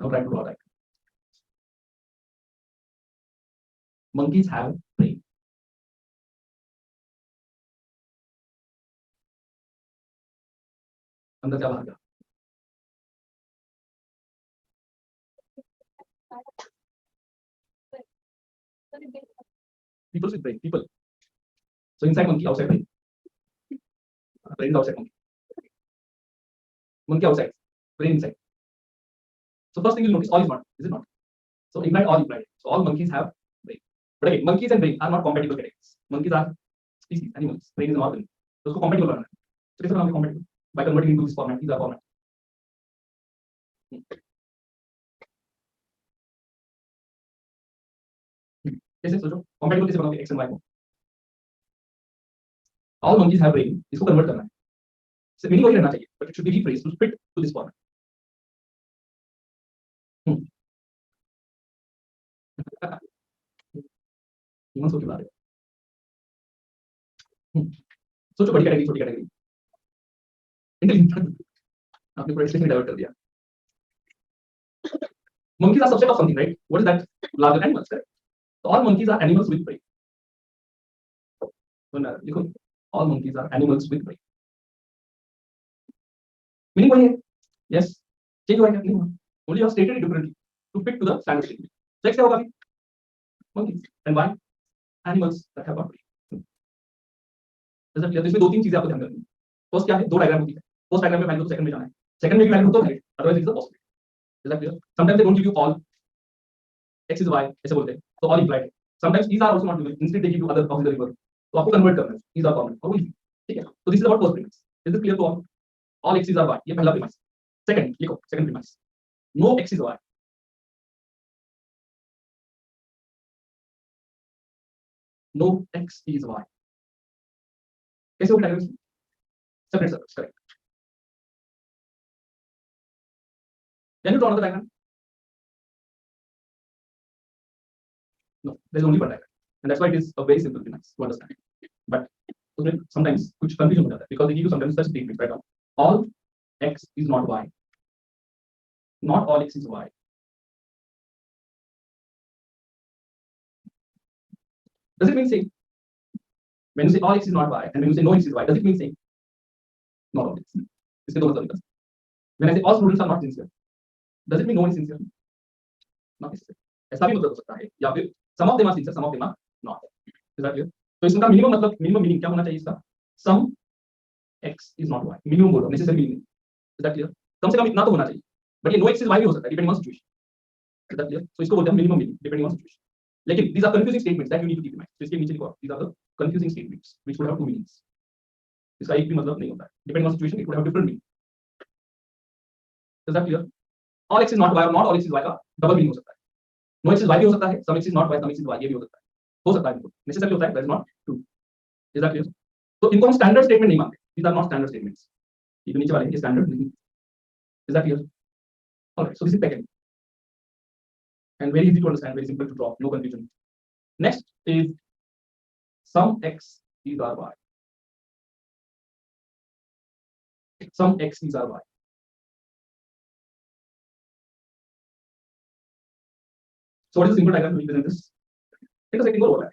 Now, try to draw that. Monkeys have brain. अंदर क्या बाहर क्या? People with brain. People. So inside monkey, outside brain. Brain is outside monkey. Monkey outside. Brain inside. So first thing you'll notice, all is not. Is it not? So implied, all implied. So all monkeys have brain. But again, monkeys and brain are not compatible categories. Monkeys are species, animals. Brain is an organ. So उसको compatible बनाना है. So कैसे बनाओगे compatible? By converting into this format. These are format. कैसे सोचो compatible कैसे बनाओगे x and y को? All monkeys have brain. इसको convert करना है. So meaning वही रहना चाहिए, but it should be rephrased to fit to this format. Humans को क्यों ला रहे हो? सोचो बड़ी कैटेगरी छोटी कैटेगरी. इंटेलिजेंट आपने पूरा एक्सप्लेनेशन डाइवर्ट कर दिया. Monkeys are subset of something, right? What is that? Larger animals, correct? So all monkeys are animals with brain. देखो, all monkeys are animals with brain. Meaning वही है. Yes. Change हुआ क्या? नहीं हुआ. Only you have stated it differently. to fit to the standard statement. So x क्या होगा अभी? monkeys and y animals that have got brain. जैसा क्लियर, तो इसमें दो तीन चीजें आपको ध्यान रखनी है. फर्स्ट क्या है, दो डायग्राम होती है. फर्स्ट डायग्राम में वैल्यू तो सेकंड में जाना है. सेकंड में वैल्यू तो valid, otherwise it is a possibility. जैसा clear. Sometimes they don't give you all x is y ऐसे बोलते हैं तो all implied. Sometimes these are also not given, instead they give you other auxiliary verb. तो आपको convert करना है. these are common और वही, ठीक है. तो this is about first premise. Is this clear to all x's are y. ये पहला प्रीमिस. सेकंड लिखो, second premise, no x is y. No x is y. कैसे होगा diagram? Separate circles, correct. Can you draw another diagram? No, there is only one diagram, and that's why it is a very simple premise to understand. But sometimes कुछ confusion हो जाता है because they give you sometimes such statements right now. All x is not y. Not all x is y. Does it mean same? When you say all x is not y and when you say no x is y, does it mean same? Not all x. इसके दो मतलब निकलते हैं. When I say all students are not sincere, does it mean no one is sincere? Not necessarily. ऐसा भी मतलब हो सकता है या फिर some of them are sincere, some of them are not. Is that clear? तो इसका मिनिमम मतलब मिनिमम मीनिंग क्या होना चाहिए इसका? Some x is not y. Minimum बोलो, necessary meaning. Is that clear? कम से कम इतना तो होना चाहिए. बट ये no x is y भी हो सकता है depending on situation. Is that clear? So इसको बोलते हैं minimum meaning depending on situation. लेकिन these are confusing statements that you need to keep in mind. तो इसके नीचे लिखो, these are the confusing statements which would have two meanings. इसका एक भी मतलब नहीं होता है. Depending on situation, it would have different meaning. Is that clear? All x is not y और not all x is y का double meaning हो सकता है. No x is y भी हो सकता है, some x is not y, some x is y ये भी हो सकता है. हो सकता है बिल्कुल. नेसेसरी होता है, that is not true. Is that clear? तो इनको हम स्टैंडर्ड स्टेटमेंट नहीं मानते. These are not standard statements. ये नीचे वाले ये स्टैंडर्ड नहीं. Is that clear? All right. So this is second. And very easy to understand, very simple to draw, no confusion. Next is some x is r y. Some x is r y. So what is the simple diagram to represent this? It is a single overlap.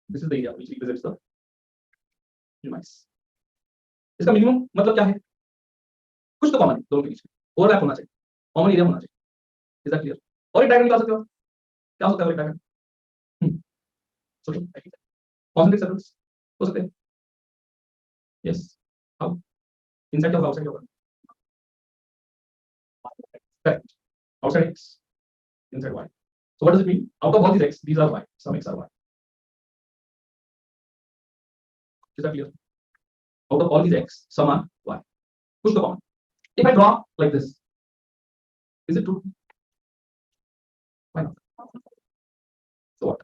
This is the area which represents the premise. इसका minimum मतलब क्या है? कुछ तो common दोनों के बीच में overlap होना चाहिए, कॉमन एरिया होना चाहिए. Is that clear? और एक डायग्राम निकाल सकते हो. क्या हो सकता है एक डायग्राम? सोचो. कॉन्सेंट्रिक सर्कल्स हो सकते हैं. यस. हाउ? इनसाइड और आउटसाइड होगा. Correct. Outside x, inside y. So what does it mean? Out of all these x, these are y. Some x are y. Is that clear? Out of all these x, some are y. Push the common. If I draw like this, is it true? Why not? So what?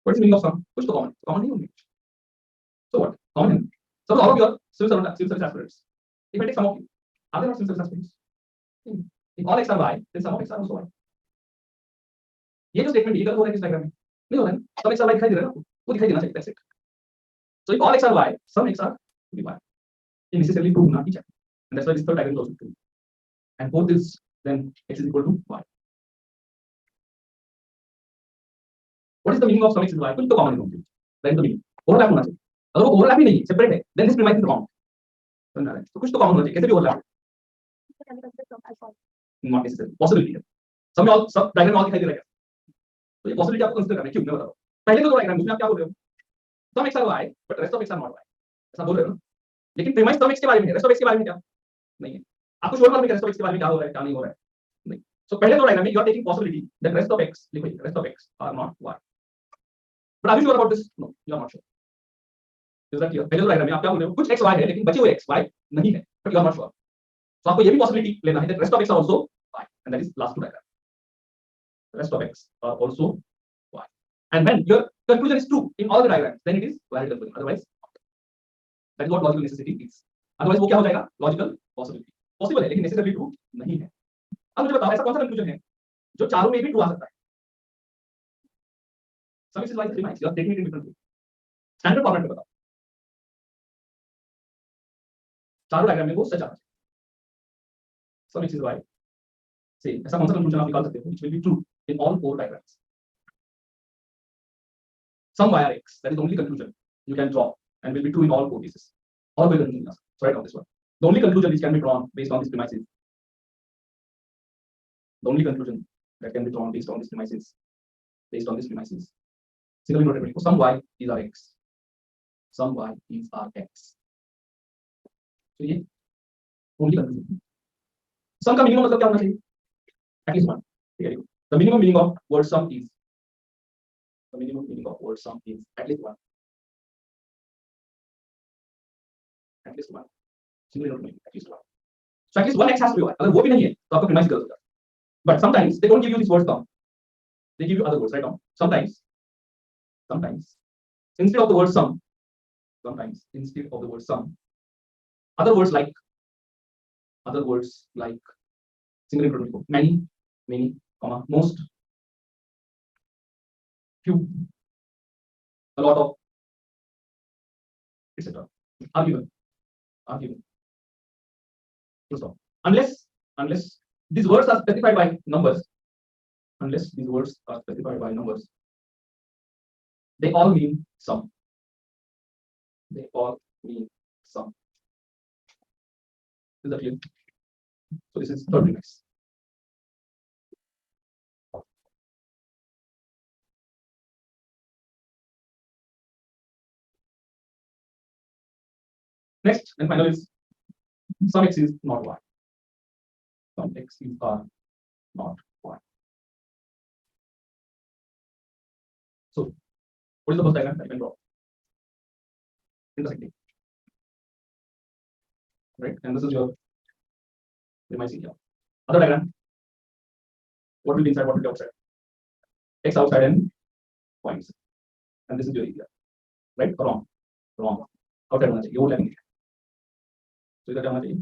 What is the meaning of sum? Push the common. Common नहीं होंगे. So what? Common. Suppose all of you are civil service aspirants. If I take some of you, are they not civil service aspirants? If all x are y, then some of x are also y. ये जो statement ये गलत हो रहा है इस diagram में नहीं हो रहा है. सब x are y दिखाई दे रहा है ना, वो दिखाई देना चाहिए. That's it. So if all x are y, some x are to be y. ये necessarily true होना ही चाहिए. And that's why this third diagram is also true. And both is then x is equal to y. What is the meaning of some x is y? कुछ तो common है. That is the meaning. Overlap होना चाहिए. अगर वो overlap ही नहीं है, separate है, then this premise is wrong. समझ रहे हैं? तो कुछ तो common होना चाहिए. कैसे भी overlap? Not necessarily. Possibility है. सब में all सब डायग्राम all दिखाई दे रहा है. तो ये पॉसिबिलिटी आपको कंसीडर करना है. क्यों मैं बताऊं. पहले तो डायग्राम में आप क्या बोल रहे हो? सम x are y but rest of x are not y. ऐसा बोल रहे हो ना. लेकिन प्रीमाइस सम x के बारे में है, रेस्ट ऑफ x के बारे में क्या नहीं है. आपको श्योर मालूम है रेस्ट ऑफ x के बारे में क्या हो रहा है, क्या नहीं हो रहा है. नहीं. सो पहले तो डायग्राम में you are taking possibility that rest of x, लिखो rest of x are not y. But are you sure about this? No, you are not sure. Is that clear? पहले तो डायग्राम में आप क्या बोल रहे हो? कुछ x y है लेकिन बचे हुए x y नहीं है, but you are not sure. So आपको ये भी पॉसिबिलिटी लेना है that rest of x are also y, and that is last two diagram. Rest of x are also y. And when your conclusion is true in all the diagrams, then it is valid conclusion. Otherwise, that is what logical necessity is. Otherwise, वो क्या हो जाएगा? Logical possibility. Possible है, लेकिन necessarily true नहीं है. अब मुझे बताओ ऐसा कौन सा conclusion है जो चारों में भी true आ सकता है? Some x is y is premise. You are taking it in different way. Standard format में बताओ. चारों डायग्राम में वो सच आता है. Some x is y. Say, ऐसा कौन सा conclusion आप निकाल सकते हो which will be true in all four diagrams? Some y are x. That is the only conclusion you can draw and will be true in all four cases. All four conclusions. So write down this one. The only conclusion which can be drawn based on this premise is The only conclusion that can be drawn based on these premises, single noted 24, some y these are x, some y these are x. So ये only conclusion. Sum का minimum मतलब क्या होना चाहिए? At least one. ठीक है. The minimum meaning of word sum is at least one. At least one. Single note meaning at least one. So at least one x has to be y. अगर वो भी नहीं है तो आपका premise गलत होगा. But sometimes they don't give you this word sum. They give you other words, right? Now, sometimes instead of the word sum, other words like single increment, many, comma, most, few, a lot of, etc. are given. Full stop. Unless these words are specified by numbers, they all mean sum. Is that clear? So this is third premise. Next and final is some x is not y. Some x's are not y. So what is the first diagram that I can draw? Intersecting. Right? And this is your premise here. Other diagram. What will be inside, what will be outside? X outside and points. And this is your area. Right? Or wrong. Outside होना चाहिए, overlapping area. So इधर क्या होना चाहिए?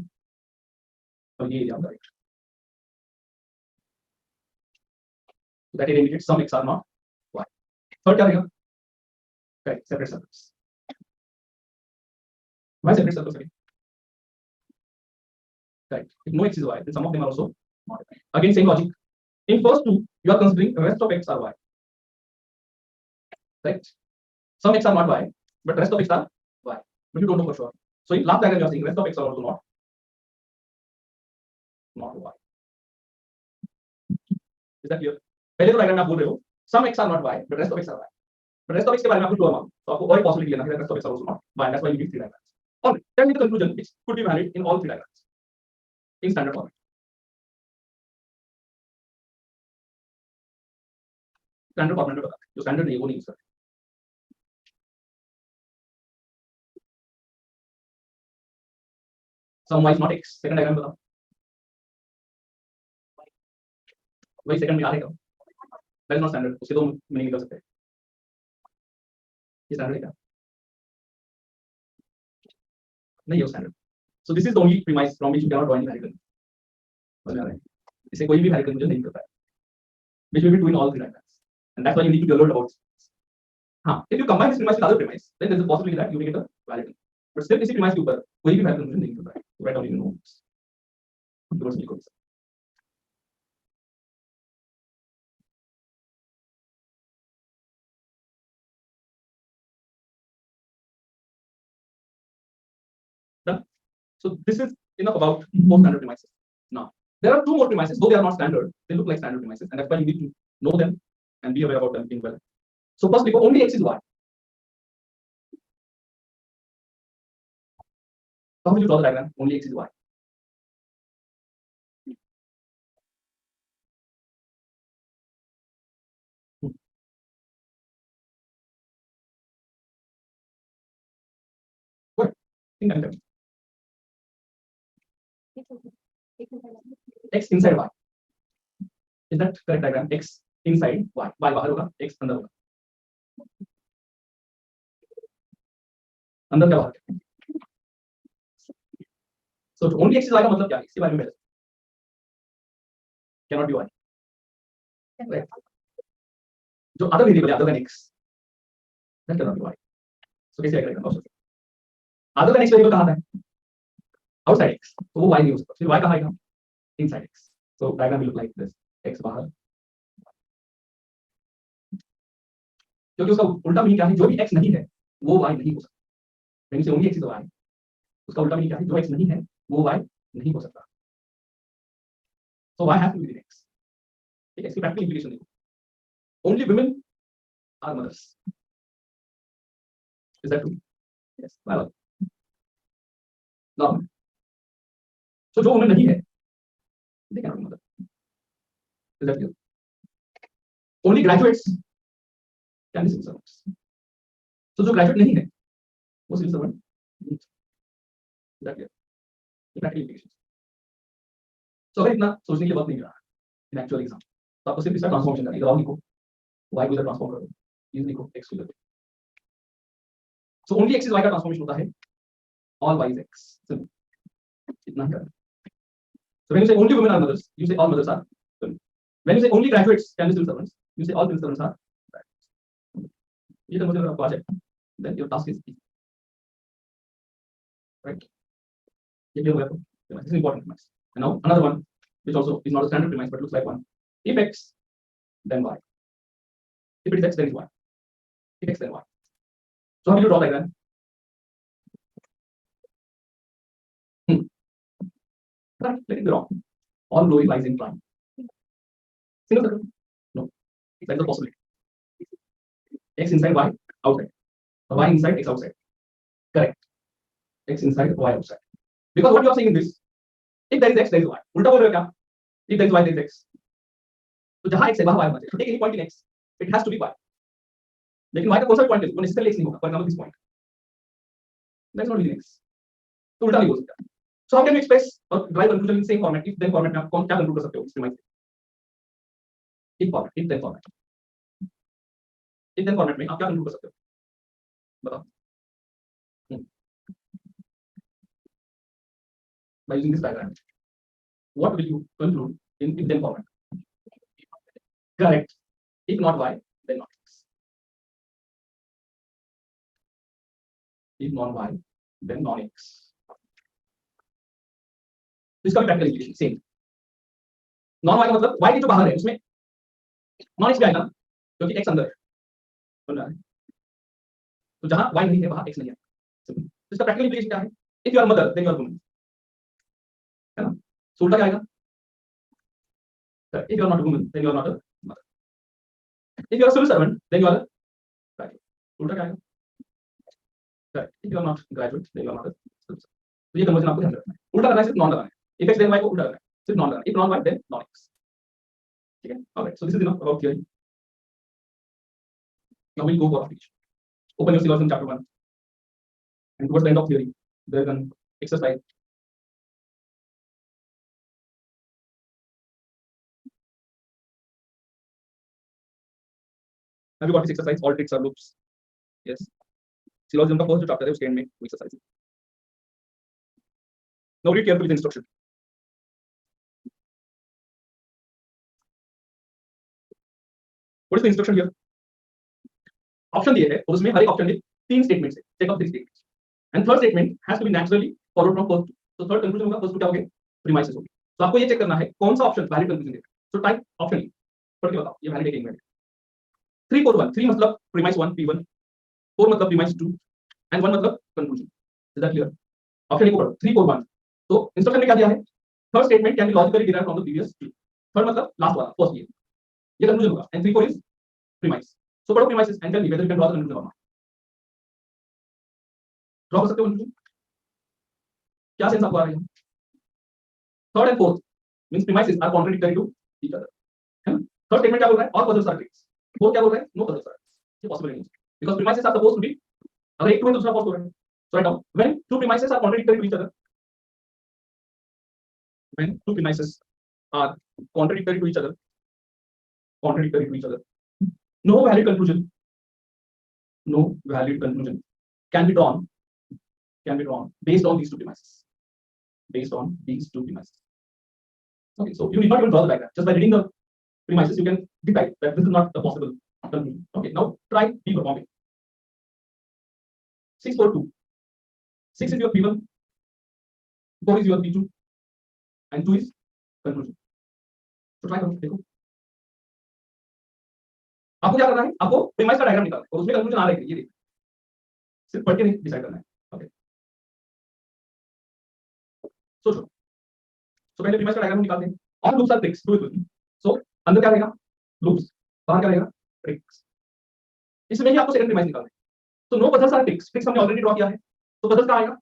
और ये area होगा, right? So that area indicates some x are not y. Third क्या रहेगा? Correct, separate circles. Why separate circles again? Correct. If no x is y, then some of them are also not y. Again, same logic. In first two, you are considering the rest of x are y. Right? Some x are not y, but rest of x are y. But you don't know for sure. So in last diagram, you are saying rest of x are also not y. Is that clear? पहले तो diagram में आप बोल रहे हो some x are not y, but rest of x are y. But rest of x के बारे में आपको क्यों मालूम? तो आपको और पॉसिबिलिटी लेना है rest of x are also not y. That's why you give three diagrams. All right. Tell me the conclusion which could be valid in all three diagrams in standard format. Standard format में बता. जो standard नहीं है वो नहीं use करते. Some y is not x. Second diagram बताओ. वही second में आ रहेगा. That is not standard. उसके दो मीनिंग निकल सकते हैं. ये standard है क्या? नहीं है standard. So this is the only premise from which you cannot draw any valid conclusion. समझ में आ रहा है? इसे कोई भी valid conclusion नहीं निकलता है. Which will be true in all three diagrams. And that's why you need to be alert about this. If you combine this premise with other premise, then there is a possibility that you may get a valid conclusion. But still इसी premise के ऊपर कोई भी valid conclusion नहीं निकलता है. Write down in your notes. Done. So this is enough about four standard premises. Now there are two more premises, though they are not standard, they look like standard premises, and that's why you need to know them and be aware about them being well. So first, because only x is y. How will you draw the diagram? Only x is y. What? X inside y. Is that correct diagram? X inside y. Y बाहर होगा, x अंदर होगा. अंदर क्या बाहर? So only x is y का मतलब क्या है? इसके बारे में cannot be y. Right. जो other variable है other than x, that cannot be y. So कैसे आएगा? Other than x variable कहाँ है? Outside x. तो वो y नहीं हो सकता. फिर y कहाँ आएगा? Inside x. So diagram will look like this. X बाहर. क्योंकि उसका उल्टा मीनिंग क्या है? जो भी x नहीं है, वो y नहीं हो सकता. When you say only x is y, उसका उल्टा मीनिंग क्या है? जो x नहीं है, वो y नहीं हो सकता. So y has to be within x. ठीक है, इसकी प्रैक्टिकल इम्प्लीकेशन देखो। Only women are mothers, is that true? Yes, well normal. So जो वुमेन नहीं है they can not be mother, is that clear? Only graduates can be civil servants. So जो graduate नहीं है वो सिविल सर्वेंट नहीं, is that clear? ये practical implication. So अगर इतना सोचने की बात नहीं रहा इन एक्चुअल एग्जाम, तो आपको सिर्फ इसका ट्रांसफॉर्मेशन करना है। इधर आओ लिखो, y को इधर ट्रांसफॉर्म करो, ये लिखो x को इधर। So only x is y का ट्रांसफॉर्मेशन होता है all y is x, simple इतना ही करना। So when you say only women are mothers, you say all mothers are women. When you say only graduates can be civil servants, you say all civil servants are graduates. ये conversion अगर आपको आ जाए, then your task is easy, right? ये clear हो गया आपको? This is important premise. And now another one, which also is not a standard premise but looks like one. If x, then y. If it is x, then it's y. If x, then y. So how will you draw diagram? Right, let it be wrong. All glory lies in prime. Single circle? No. That is a possibility. X inside y outside. Or y inside x outside. Correct. X inside y outside. Because what you are saying in this, if there is x, there is y. उल्टा बोल रहे हो क्या? If there is y, there is x. तो जहाँ x है वहाँ y होना चाहिए. So take any point in x. It has to be y. लेकिन y का कौन सा पॉइंट है? वो necessarily x नहीं होगा. For example, this point. That is not really x. तो उल्टा नहीं हो सकता. So how can you express or derive conclusion in same format? If then format में आप क्या conclude कर सकते हो? Experiment से. If format, if then format. If then format में आप क्या conclude कर सकते हो? बताओ. By using this diagram, what will you conclude in if then format? Correct. If not y, then not x. If not y, then non x. तो इसका भी practical equation same. Non y का मतलब y के जो बाहर है उसमें नॉन x भी आएगा क्योंकि x अंदर बन रहा है। तो जहां y नहीं है वहां x नहीं है। तो इसका प्रैक्टिकल इम्प्लीकेशन क्या है? If you are mother then you are woman, है ना? सो उल्टा क्या आएगा? If you are not woman then you are not a mother. If you are civil servant then you are a graduate. उल्टा क्या आएगा? If you are not graduate then you are not a civil servant. तो ये conversion आपको ध्यान रखना है। उल्टा करना है, सिर्फ नॉन लगाना है। इफ x देन y को उल्टा करना है, सिर्फ नॉन लगाना है। If non y then non x। ठीक है? Alright, so this is enough about theory. Now we'll go for application. Open your syllabus in chapter 1. And towards the end of theory, there is an exercise. Have you got this exercise? All tricks are loops. Yes. Syllogism का first जो chapter है उसके end में वो exercise है. Now read carefully the instruction. What is the instruction here? Option दिए है और उसमें हर एक ऑप्शन में तीन स्टेटमेंट्स है. Check out these statements. And third statement has to be naturally followed from first two. So third conclusion होगा, first two क्या होंगे? Premises होंगे. तो आपको ये चेक करना है कौन सा ऑप्शन वैलिड कंक्लूजन देगा. So type option E. पढ़ के बताओ ये वैलिड है कि इनवैलिड. 3 4 1. 3 मतलब premise 1 P1. 4 मतलब premise 2 and 1 मतलब conclusion. Is that clear? Option E को पढ़ो. 3 4 1. तो इंस्ट्रक्शन में क्या दिया है? Third statement can be logically derived from the previous two. Third मतलब last वाला, first ये conclusion होगा. And 3 4 is premise. So पढ़ो premises and tell me whether you can draw the conclusion or not. Draw कर सकते हो conclusion? क्या sense आपको आ रहा है? Third and fourth means premises are contradictory to each other, है ना? थर्ड स्टेटमेंट क्या बोल रहा है? All puzzles are tricks. Fourth क्या बोल रहा है? No puzzles are tricks. ये पॉसिबल नहीं है because premises are supposed to be, अगर एक ट्रू है तो दूसरा फॉल्स हो रहा है। So write down when two premises are contradictory to each other, when two premises are contradictory to each other, contradictory to each other, no valid conclusion, no valid conclusion can be drawn, can be drawn based on these two premises. Based on these two premises. Okay, so you need not even draw the diagram. Just by reading the premises, you can decide that this is not a possible conclusion. Okay, now try B performing. 6 4 2. 6 is your P1, 4 is your P2, and 2 is conclusion. So try करो, देखो। आपको क्या करना है? आपको premise का diagram निकालना है और उसमें conclusion आ रहा है ये देखो। सिर्फ पढ़ के नहीं डिसाइड करना है। Okay. सोचो। So पहले प्रीमाइस का डायग्राम निकालते हैं. All loops are tricks. Do it with me. So अंदर क्या रहेगा, लूप्स, बाहर क्या रहेगा, ट्रिक्स। इसमें ही आपको सेकंड प्रीमाइस निकालना है। तो no puzzles are tricks, tricks हमने ऑलरेडी ड्रॉ किया है, तो पजल्स कहाँ आएगा,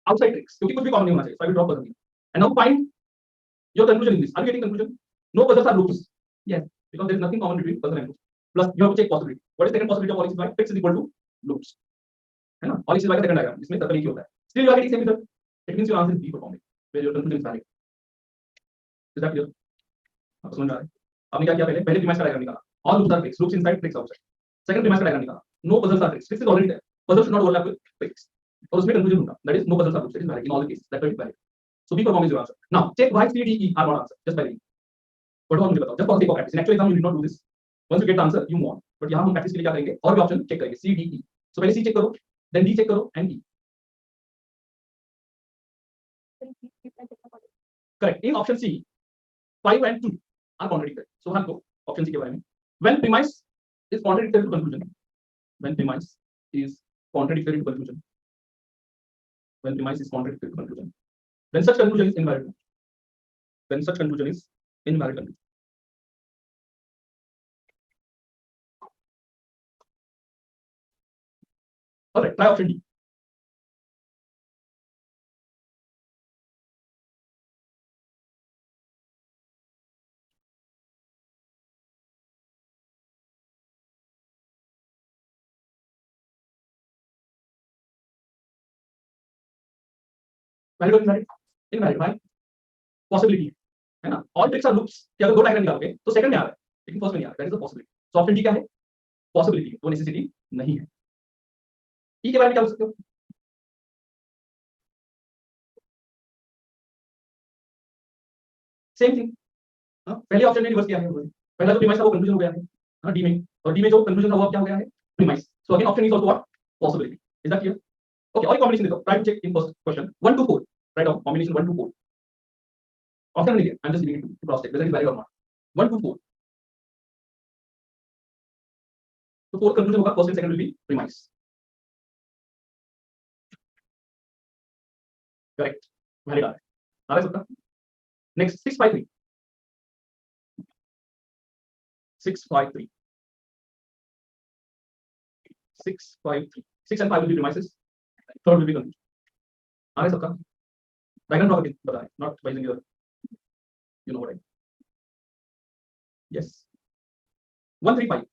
आउटसाइड ट्रिक्स, क्योंकि कुछ भी कॉमन नहीं होना चाहिए, so I will drop puzzle here. And now find your conclusion in this. Are you getting conclusion? No puzzles are loops. Yes, because there is nothing common between puzzle and loop. Plus you have to check possibility. What is second possibility of all x is y? X is equal to loops. है ना? All x is y का second diagram, इसमें circle एक ही होता है. Still you are getting same result. It means your answer is B for forming, where your conclusion is valid. Is that clear? आपको समझ आ रहा है? आपने क्या किया पहले? पहले प्रीमाइस का डायग्राम निकाला. All loops are tricks. Loops inside, tricks outside. Second premise का डायग्राम निकाला. No puzzles are tricks. Tricks is already there. Puzzles should not overlap with tricks. और उसमें conclusion होगा. That is no puzzles are loops. It is valid in all the cases. That is valid. So B for form is your answer. Now check why C, D, E are not answer. Just by reading. But मुझे बताओ. Just for the sake of practice. In actual exam you did not do this. Once you get the answer, you move on. But यहाँ हम practice के लिए क्या करेंगे? और भी option check करेंगे. C, D, E. So पहले C check करो, then D check करो, and E. Correct. In option C, 5 and 2 are contradictory. So हम को option C के बारे में. When premise is contradictory to conclusion. When premise is contradictory to conclusion. When premise is contradictory to conclusion. Then such conclusion is invalid. Then such conclusion is invalid conclusion. All right, try option D. Valid or invalid? Invalid. Why? Possibility है ना. All tricks are loops. कि अगर दो diagram निकालोगे तो second में आ रहा है, लेकिन फर्स्ट में नहीं आ रहा. That is the possibility. So option D क्या है? Possibility. वो necessity नहीं है. E के बारे में क्या बोल सकते हो? Same thing. पहले ऑप्शन ने रिवर्स किया है. पहला जो प्रीमाइस था वो कंक्लूजन हो गया है, हाँ, डी में, और डी में जो कंक्लूजन था वो अब क्या हो गया है, premise. So again option is also what, possibility. Is that clear? Okay, और कॉम्बिनेशन देखो. Try to check in first question 1 to 4. Write down combination 1 to 4. Option नहीं है, I am just giving it to cross check whether it is valid और not. 1 to 4. तो fourth conclusion होगा first and second will be premise. Correct, valid आ रहा है सबका. Next 653. 653. 653. 6 and 5 will be premises. Third will be conclusion. आ रहा है सबका. डायग्राम ड्रॉ करके बताएं, not by using your, you know what I mean. Yes. 135.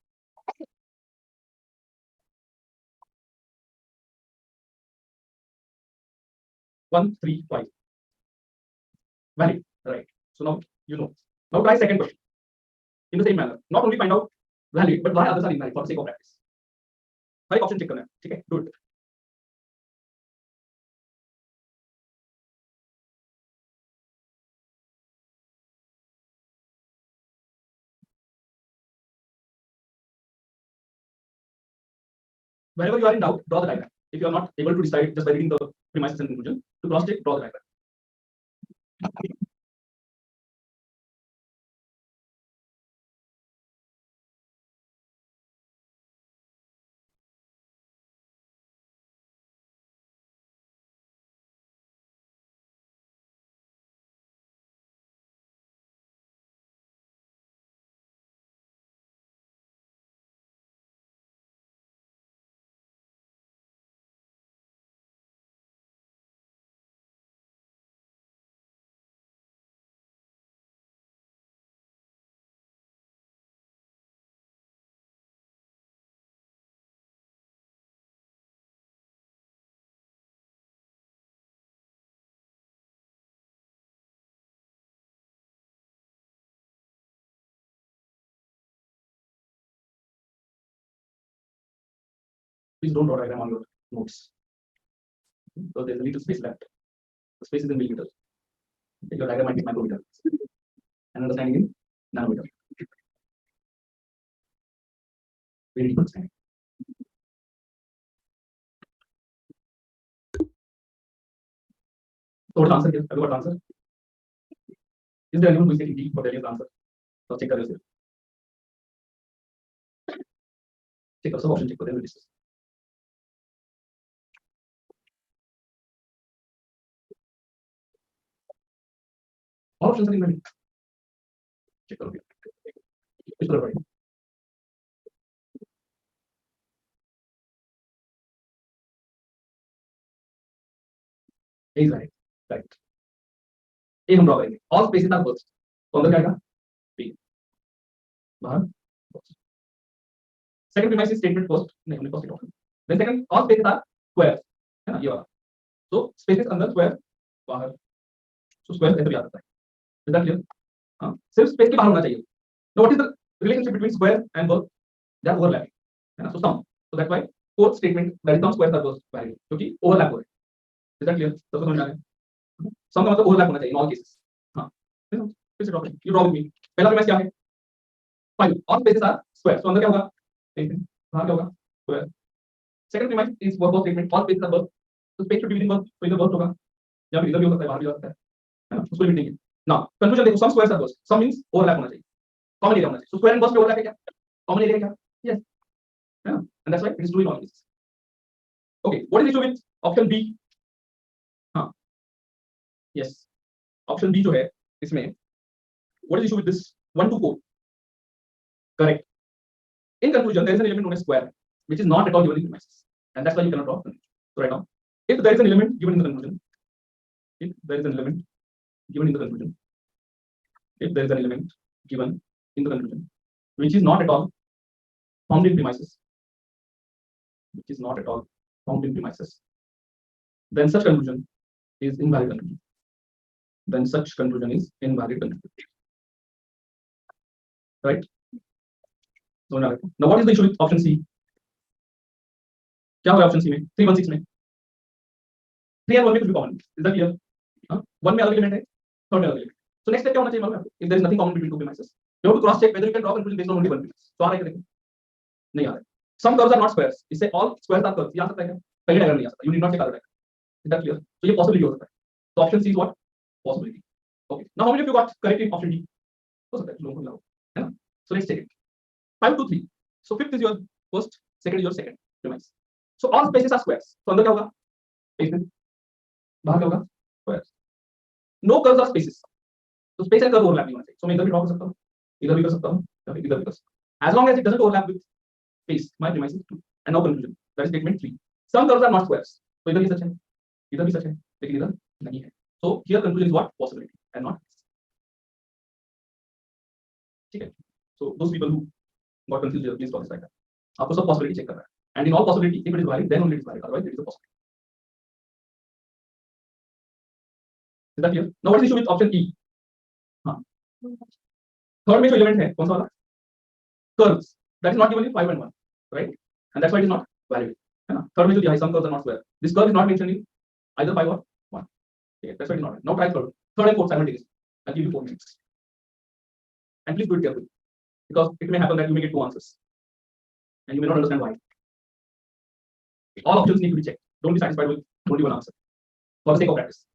135. Valid. Right. So now you know. Now try second question in the same manner. Not only find out valid, but why others are invalid for the sake of practice. हर एक option check करना है, ठीक है? Good. Whenever you are in doubt, draw the diagram. If you are not able to decide just by reading the premises and conclusion, to cross check, draw the diagram. Please don't draw diagram on your notes. So there's a little space left. The space is in millimeters. Your diagram might be micrometer. And understanding in nanometer. Very deep understanding. So what's the answer here? Have you got the answer? Is there anyone who is getting D for telling us the answer? So check कर yourself. Check also option check for them. All options are invalid. Check करोगे. इस तरह पढ़ेंगे। ए is right, right. ए हम draw करेंगे, all spaces are first, तो अंदर क्या आएगा, बी, बाहर first. Second premise statement first, नहीं हमने फर्स्ट लिखा, then second all spaces are square, है ना ये वाला, तो स्पेसेस अंदर स्क्वायर बाहर, सो स्क्वायर ऐसे भी आ सकता है, इज दैट क्लियर? हां, सिर्फ स्पेस के बाहर होना चाहिए। No, what is the relationship between square and verb, they are overlapping, है ना, so some, so that's why fourth statement that is some square are valid, क्योंकि ओवरलैप हो रहे हैं, इज दैट क्लियर? सब समझ में आ रहा है? सम का मतलब ओवरलैप होना चाहिए इन ऑल केसेस। हां, फिर से ड्रॉ करें, यू ड्रॉ विद मी। पहला प्रीमाइस क्या है, 5 all spaces are square, so अंदर क्या होगा, बाहर क्या होगा, square. Second premise is verb statement, all spaces are verb, तो space should be within verb, तो इधर वर्ब होगा, या फिर इधर भी हो सकता है, बाहर भी हो सकता है ना, उसको लिमिट नहीं है। नाउ कंक्लूजन देखो, some squares are worst, some means overlap होना चाहिए, कॉमन एरिया होना चाहिए, सो स्क्वायर एंड वर्स्ट में ओवरलैप है क्या, कॉमन एरिया क्या, यस, है ना, and that's why it is true in all cases. Okay, what is issue with option B? हां, यस, ऑप्शन बी जो है इसमें, what is issue with this 1 to 4? Correct. In conclusion, there is an element known as square, which is not at all given in premises, and that's why you cannot draw conclusion. So right now, if there is an element given in the conclusion, if there is an element given in the conclusion, if there is an element given in the conclusion, which is not at all found in premises, which is not at all found in premises, then such conclusion is invalid conclusion. Then such conclusion is invalid conclusion. Right? So now what is the issue with option C? क्या होगा option C में, 3 1 6 में 3 और 1 में कुछ भी common, is that clear? हां, 1 में अलग एलिमेंट है, थर्ड में अलग एलिमेंट, सो नेक्स्ट स्टेप क्या होना चाहिए मालूम है आपको, if there is nothing common between two premises, you have to cross check whether you can draw conclusion based on only one premise. तो आ रहा है क्या, देखो, नहीं आ रहा है। Some curves are not squares, इससे ऑल स्क्वायर्स आर कर्व्स, ये आ सकता है क्या, पहले डायग्राम नहीं आ सकता, you need not check other diagram, is that clear? तो ये पॉसिबिलिटी हो सकता है, तो option C is what, possibility. Okay, now how many of you got correct in option D? हो सकता है लोगों को मिला हो, है ना, so let's take it 5 to 3, so fifth is your first, second is your second premise, so all spaces are squares, तो अंदर क्या होगा, स्पेस, बाहर क्या होगा, squares. No curves are spaces, तो स्पेस एंड कर्व ओवरलैप नहीं होना चाहिए, सो मैं इधर भी ड्रॉ कर सकता हूं, इधर भी कर सकता हूं, या फिर इधर भी कर सकता हूं, as long as it doesn't overlap with space, my premise is true. And now conclusion, that is statement 3, some curves are not squares, तो इधर भी सच है, इधर भी सच है, लेकिन इधर नहीं है, so here conclusion is what, possibility and not, ठीक है? So those people who got confused here, please draw this diagram, आपको सब पॉसिबिलिटी चेक करना है, and in all possibility if it is valid then only it is valid, otherwise it is a possibility. Is that clear? Now what is issue with option E? हां, third में जो element है कौन सा वाला, curves, that is not given in 5 and 1, right, and that's why it is not valid, है ना, third में जो दिया है some curves are not square, this curve is not mentioned in either 5 or 1, ठीक है, that's why it is not. Now try third and fourth simultaneously, I'll give you 4 minutes, and please do it carefully, because it may happen that you may get 2 answers and you may not understand why. All options need to be checked, don't be satisfied with only one answer for the sake of practice.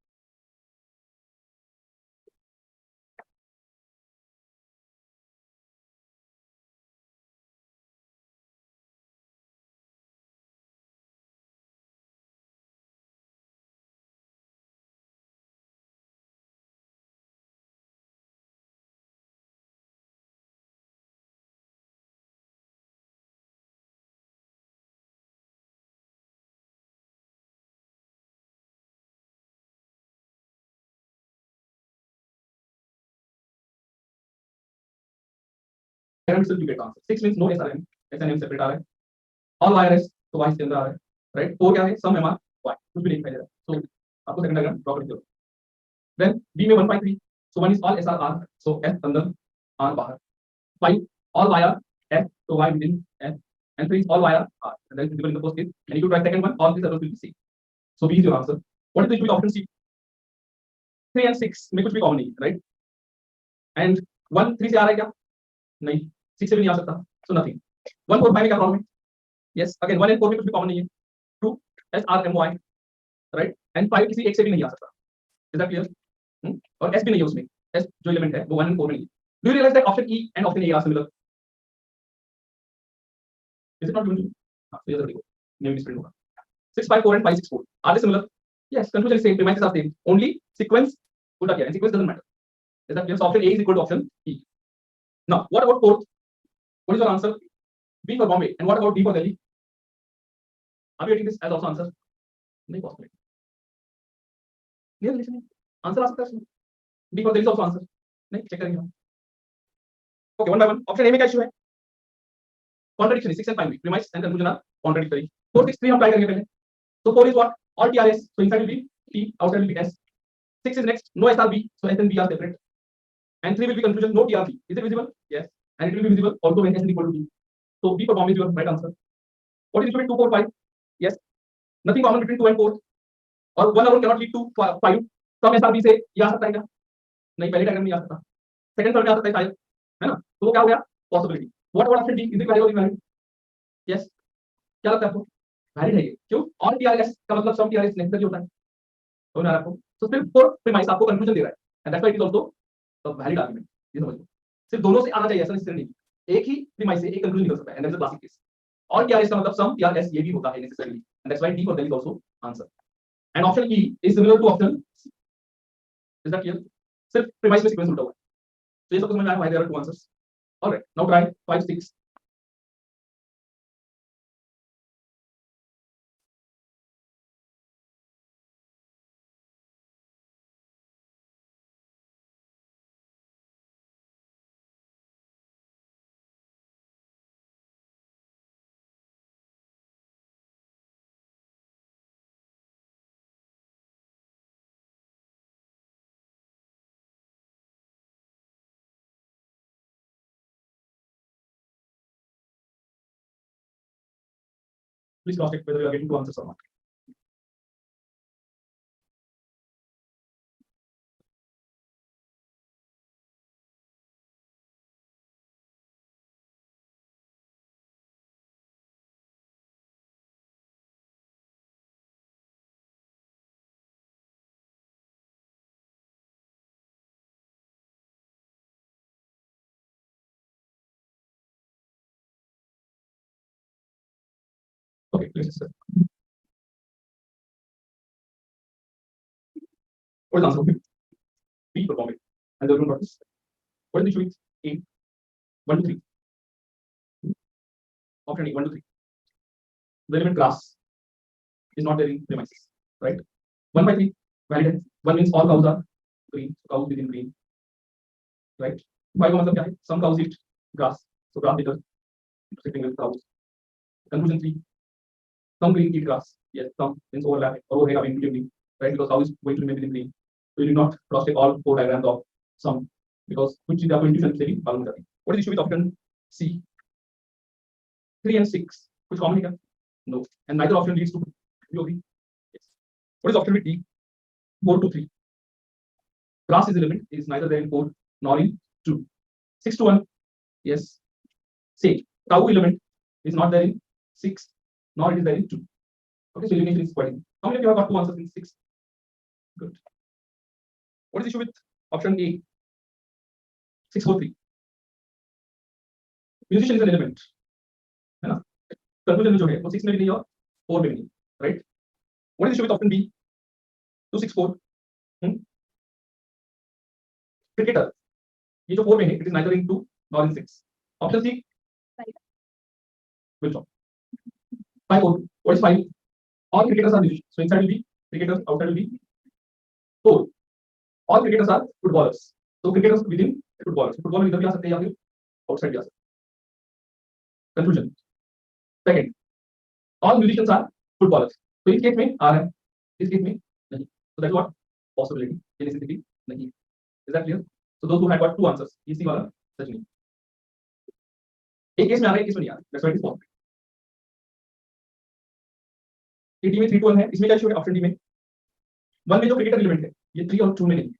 Diagram itself you get answer, 6 means no SRM, SNM separate आ रहा है, all YRS तो Y इसके अंदर आ रहा है, right, 4 क्या है, सम MR Y, कुछ भी नहीं दिखाई दे रहा है, सो आपको सेकंड डायग्राम ड्रॉ करके दो। देन B में 1 5 3, so 1 is all SR R, so S अंदर R बाहर, 5 all YR F, so Y within F, and 3 is all YR R, and that is visible in the first case, and if you try second one, all these errors will be same, so B is your answer. What is the issue with option C? 3 and 6 में कुछ भी common नहीं है, right, and 1 3 से आ रहा है क्या, नहीं, 6 से भी नहीं आ सकता, सो नथिंग। 1 4 5 में क्या प्रॉब्लम है, यस, अगेन 1 and 4 में कुछ भी कॉमन नहीं है, 2 S R M Y, right, and 5 किसी एक से भी नहीं आ सकता, इज दैट क्लियर? और S भी नहीं है उसमें, S जो एलिमेंट है वो 1 and 4 में नहीं है। Do you realise that option E and option A are similar? Is it not going to? हां, तो ये जरूरी हो, नेम मिसप्रिंट होगा। 6 5 4 and 5 6 4 are they similar? Yes, conclusion same, premises are same, only sequence उल्टा किया है, sequence doesn't matter, is that clear? So option A is equal to option E. Now what about fourth? What is your answer? B for Bombay. And what about D for Delhi? Are you getting this as also answer? नहीं possible. नहीं listening. Answer आ सकता है इसमें. B for Delhi is also answer. नहीं check करेंगे हम. Okay, one by one. Option A में क्या issue है? Contradiction is 6 and 5. Premise and conclusion are contradictory. 4, 6, 3 हम try करेंगे पहले. So 4 is what? All TRS. So inside will be T, outside will be S. 6 is next. No SRB. So S and B are separate. And 3 will be conclusion. No TRB. Is it visible? Yes. And it will be visible also when S is equal to B. So B for Bombay is your right answer. What is the issue with 2, 4, 5? Yes. Nothing common between 2 and 4. और 1 alone cannot lead to 5. सब SRB से ये आ सकता है क्या? नहीं, पहले diagram में आ सकता. सेकंड थर्ड में आ सकता है शायद. है ना? तो वो क्या हो गया? Possibility. What about option D? Is it valid और इनवैलिड? यस. क्या लगता है आपको? वैलिड है ये. क्यों? ऑल टीआरएस का मतलब सब टीआरएस नेसेसरी होता है. समझ आ रहा है आपको? तो सिर्फ फोर प्रीमाइस आपको कंक्लूजन दे रहा है. And that's why it is also a valid argument. ये समझ लो. सिर्फ दोनों से आना चाहिए ऐसा नेसेसरी नहीं. एक ही प्रीमाइस से एक कंक्लूजन निकल सकता है. And that's the classic case. All TRS का मतलब सम टीआरएस ये भी होता है necessarily. And that's why D for that is also answer. And option E is similar to option C. Is that clear? सिर्फ प्रीमाइस में sequence उल्टा हुआ है. तो ये सब समझ में आया. Why there are two answers. Alright, now try 5, 6. Please cross check whether you are getting two answers or not. Okay, please. What is the answer? B for Bombay. And the other one got this. What is the issue with A? 1 to 3. Option A, 1 to 3. The element grass is not there in premises, right? 1 by 3, valid. 1 means all cows are green, so cows within green, right? 5 का मतलब क्या है? Some cows eat grass, so grass eaters intersecting with cows. Conclusion 3, some green eat grass. Yes, some means overlap or overlap in between, right? Because cow is going to remain within green. So you need not cross check all 4 diagrams of some, because which is the intuition से भी मालूम हो जाती है. What is the issue with option C? 3 and 6, कुछ common है क्या? No, and neither option leads to 2. You agree? Yes. What is option with D? 4 to 3. Grass is element is neither there in 4 nor in 2. 6 to 1. Yes. Say cow element is not there in 6 nor it is there in 2. Okay, so elimination is quite easy. How many of you have got 2 answers in 6? Good. What is the issue with option A? 6, 4, 3. Musician is an element. है ना? Conclusion जो है वो 6 में भी नहीं और 4 में भी नहीं, right? What is the issue with option B? 2, 6, 4. Cricketer. ये जो 4 में है, it is neither in 2 nor in 6. Option C. Which one? 5, 4. What is 5? All cricketers are musicians. So inside will be cricketers, outside will be 4. All cricketers are footballers. So cricketers within footballers. Footballer इधर भी आ सकते हैं या फिर outside भी आ सकते हैं. Conclusion. Second, all musicians are footballers. So इस केस में आ रहा है, इस केस में नहीं. So that's what possibility. ये necessity नहीं. Is that clear? So those who had got 2 answers. इसी वाला सच नहीं. एक केस में आ रहा है, एक केस में नहीं आ रहा है. That's why it is possible. ये डी में 3 to 1 है. इसमें क्या इशू है? ऑप्शन डी में 1 में जो क्रिकेटर एलिमेंट है, ये 3 और 2 में नहीं.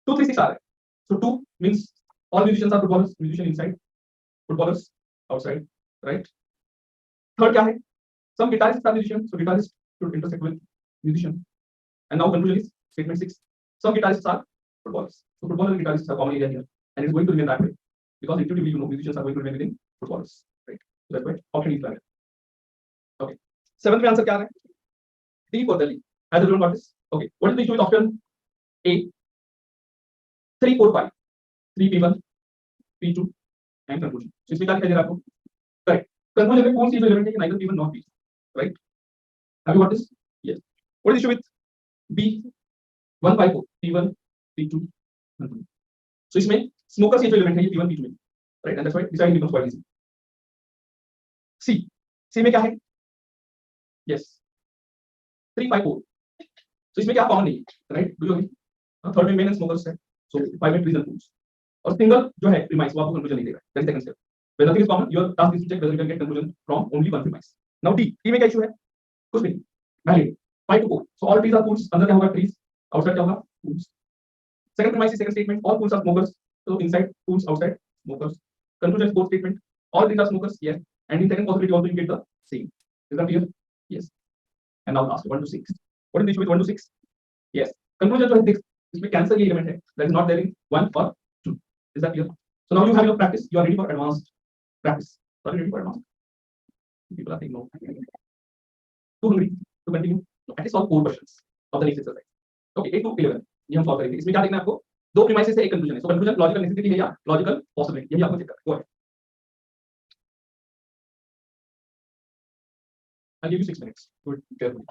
2, 3, 6 आ रहा है. So 2 means all musicians are footballers. Musician inside, footballers outside, right? Third क्या है? Some guitarists are musicians, so guitarists should intersect with musician. And now conclusion is statement 6. Some guitarists are footballers. So footballers and guitarists are common area here, and it's going to remain that way because intuitively you know musicians are going to remain within footballers, right? So that's why option is valid. Okay. 7th में answer क्या आ रहा है? D for Delhi. Has everyone got this? Okay. What is the issue with option A? 3, 4, 5. 3 P1, P2, and conclusion. So इसमें क्या दिखाई दे रहा है आपको? Correct. Conclusion में कौन सी relevant है कि neither P1 nor P2, right? Have you got this? Yes. What is the issue with B154, P1, P2, and P2? So इसमें smokers ये जो element है ये P1, P2 में, right? And that's why deciding becomes quite easy. C में क्या है? Yes. 354. So इसमें क्या common नहीं है, right? Do you agree? Third में main and smokers है, so 5 में trees and foods. और single जो है premise वो आपको conclusion नहीं देगा. That is second step. When nothing is common, your task is to check whether you can get conclusion from only one premise. Now D में क्या issue है? कुछ नहीं. Valid. 5 to 4. So all trees are foods. अंदर क्या होगा trees? Outside क्या होगा? Foods. Second premise is second statement. All foods are smokers. So inside foods, outside smokers. Conclusion is fourth statement. All trees are smokers. Yes. And in second possibility also you get the same. Is that clear? Yes. And now last 1 to 6. What is the issue with 1 to 6? Yes. Conclusion जो है देख इसमें cancel ये element है. That is not there in 1 or 2. Is that clear? So now you have your practice. You are ready for advanced practice. Are you ready for advanced? People are saying no. Too hungry to continue. So at least solve 4 questions of the next exercise. Okay, 8 to 11. ये हम solve करेंगे. इसमें क्या देखना है आपको? 2 premises से एक conclusion है. So conclusion logical necessity है या logical possibility. यही आपको चेक करना है. Go ahead. I'll give you 6 minutes. Good. Carefully.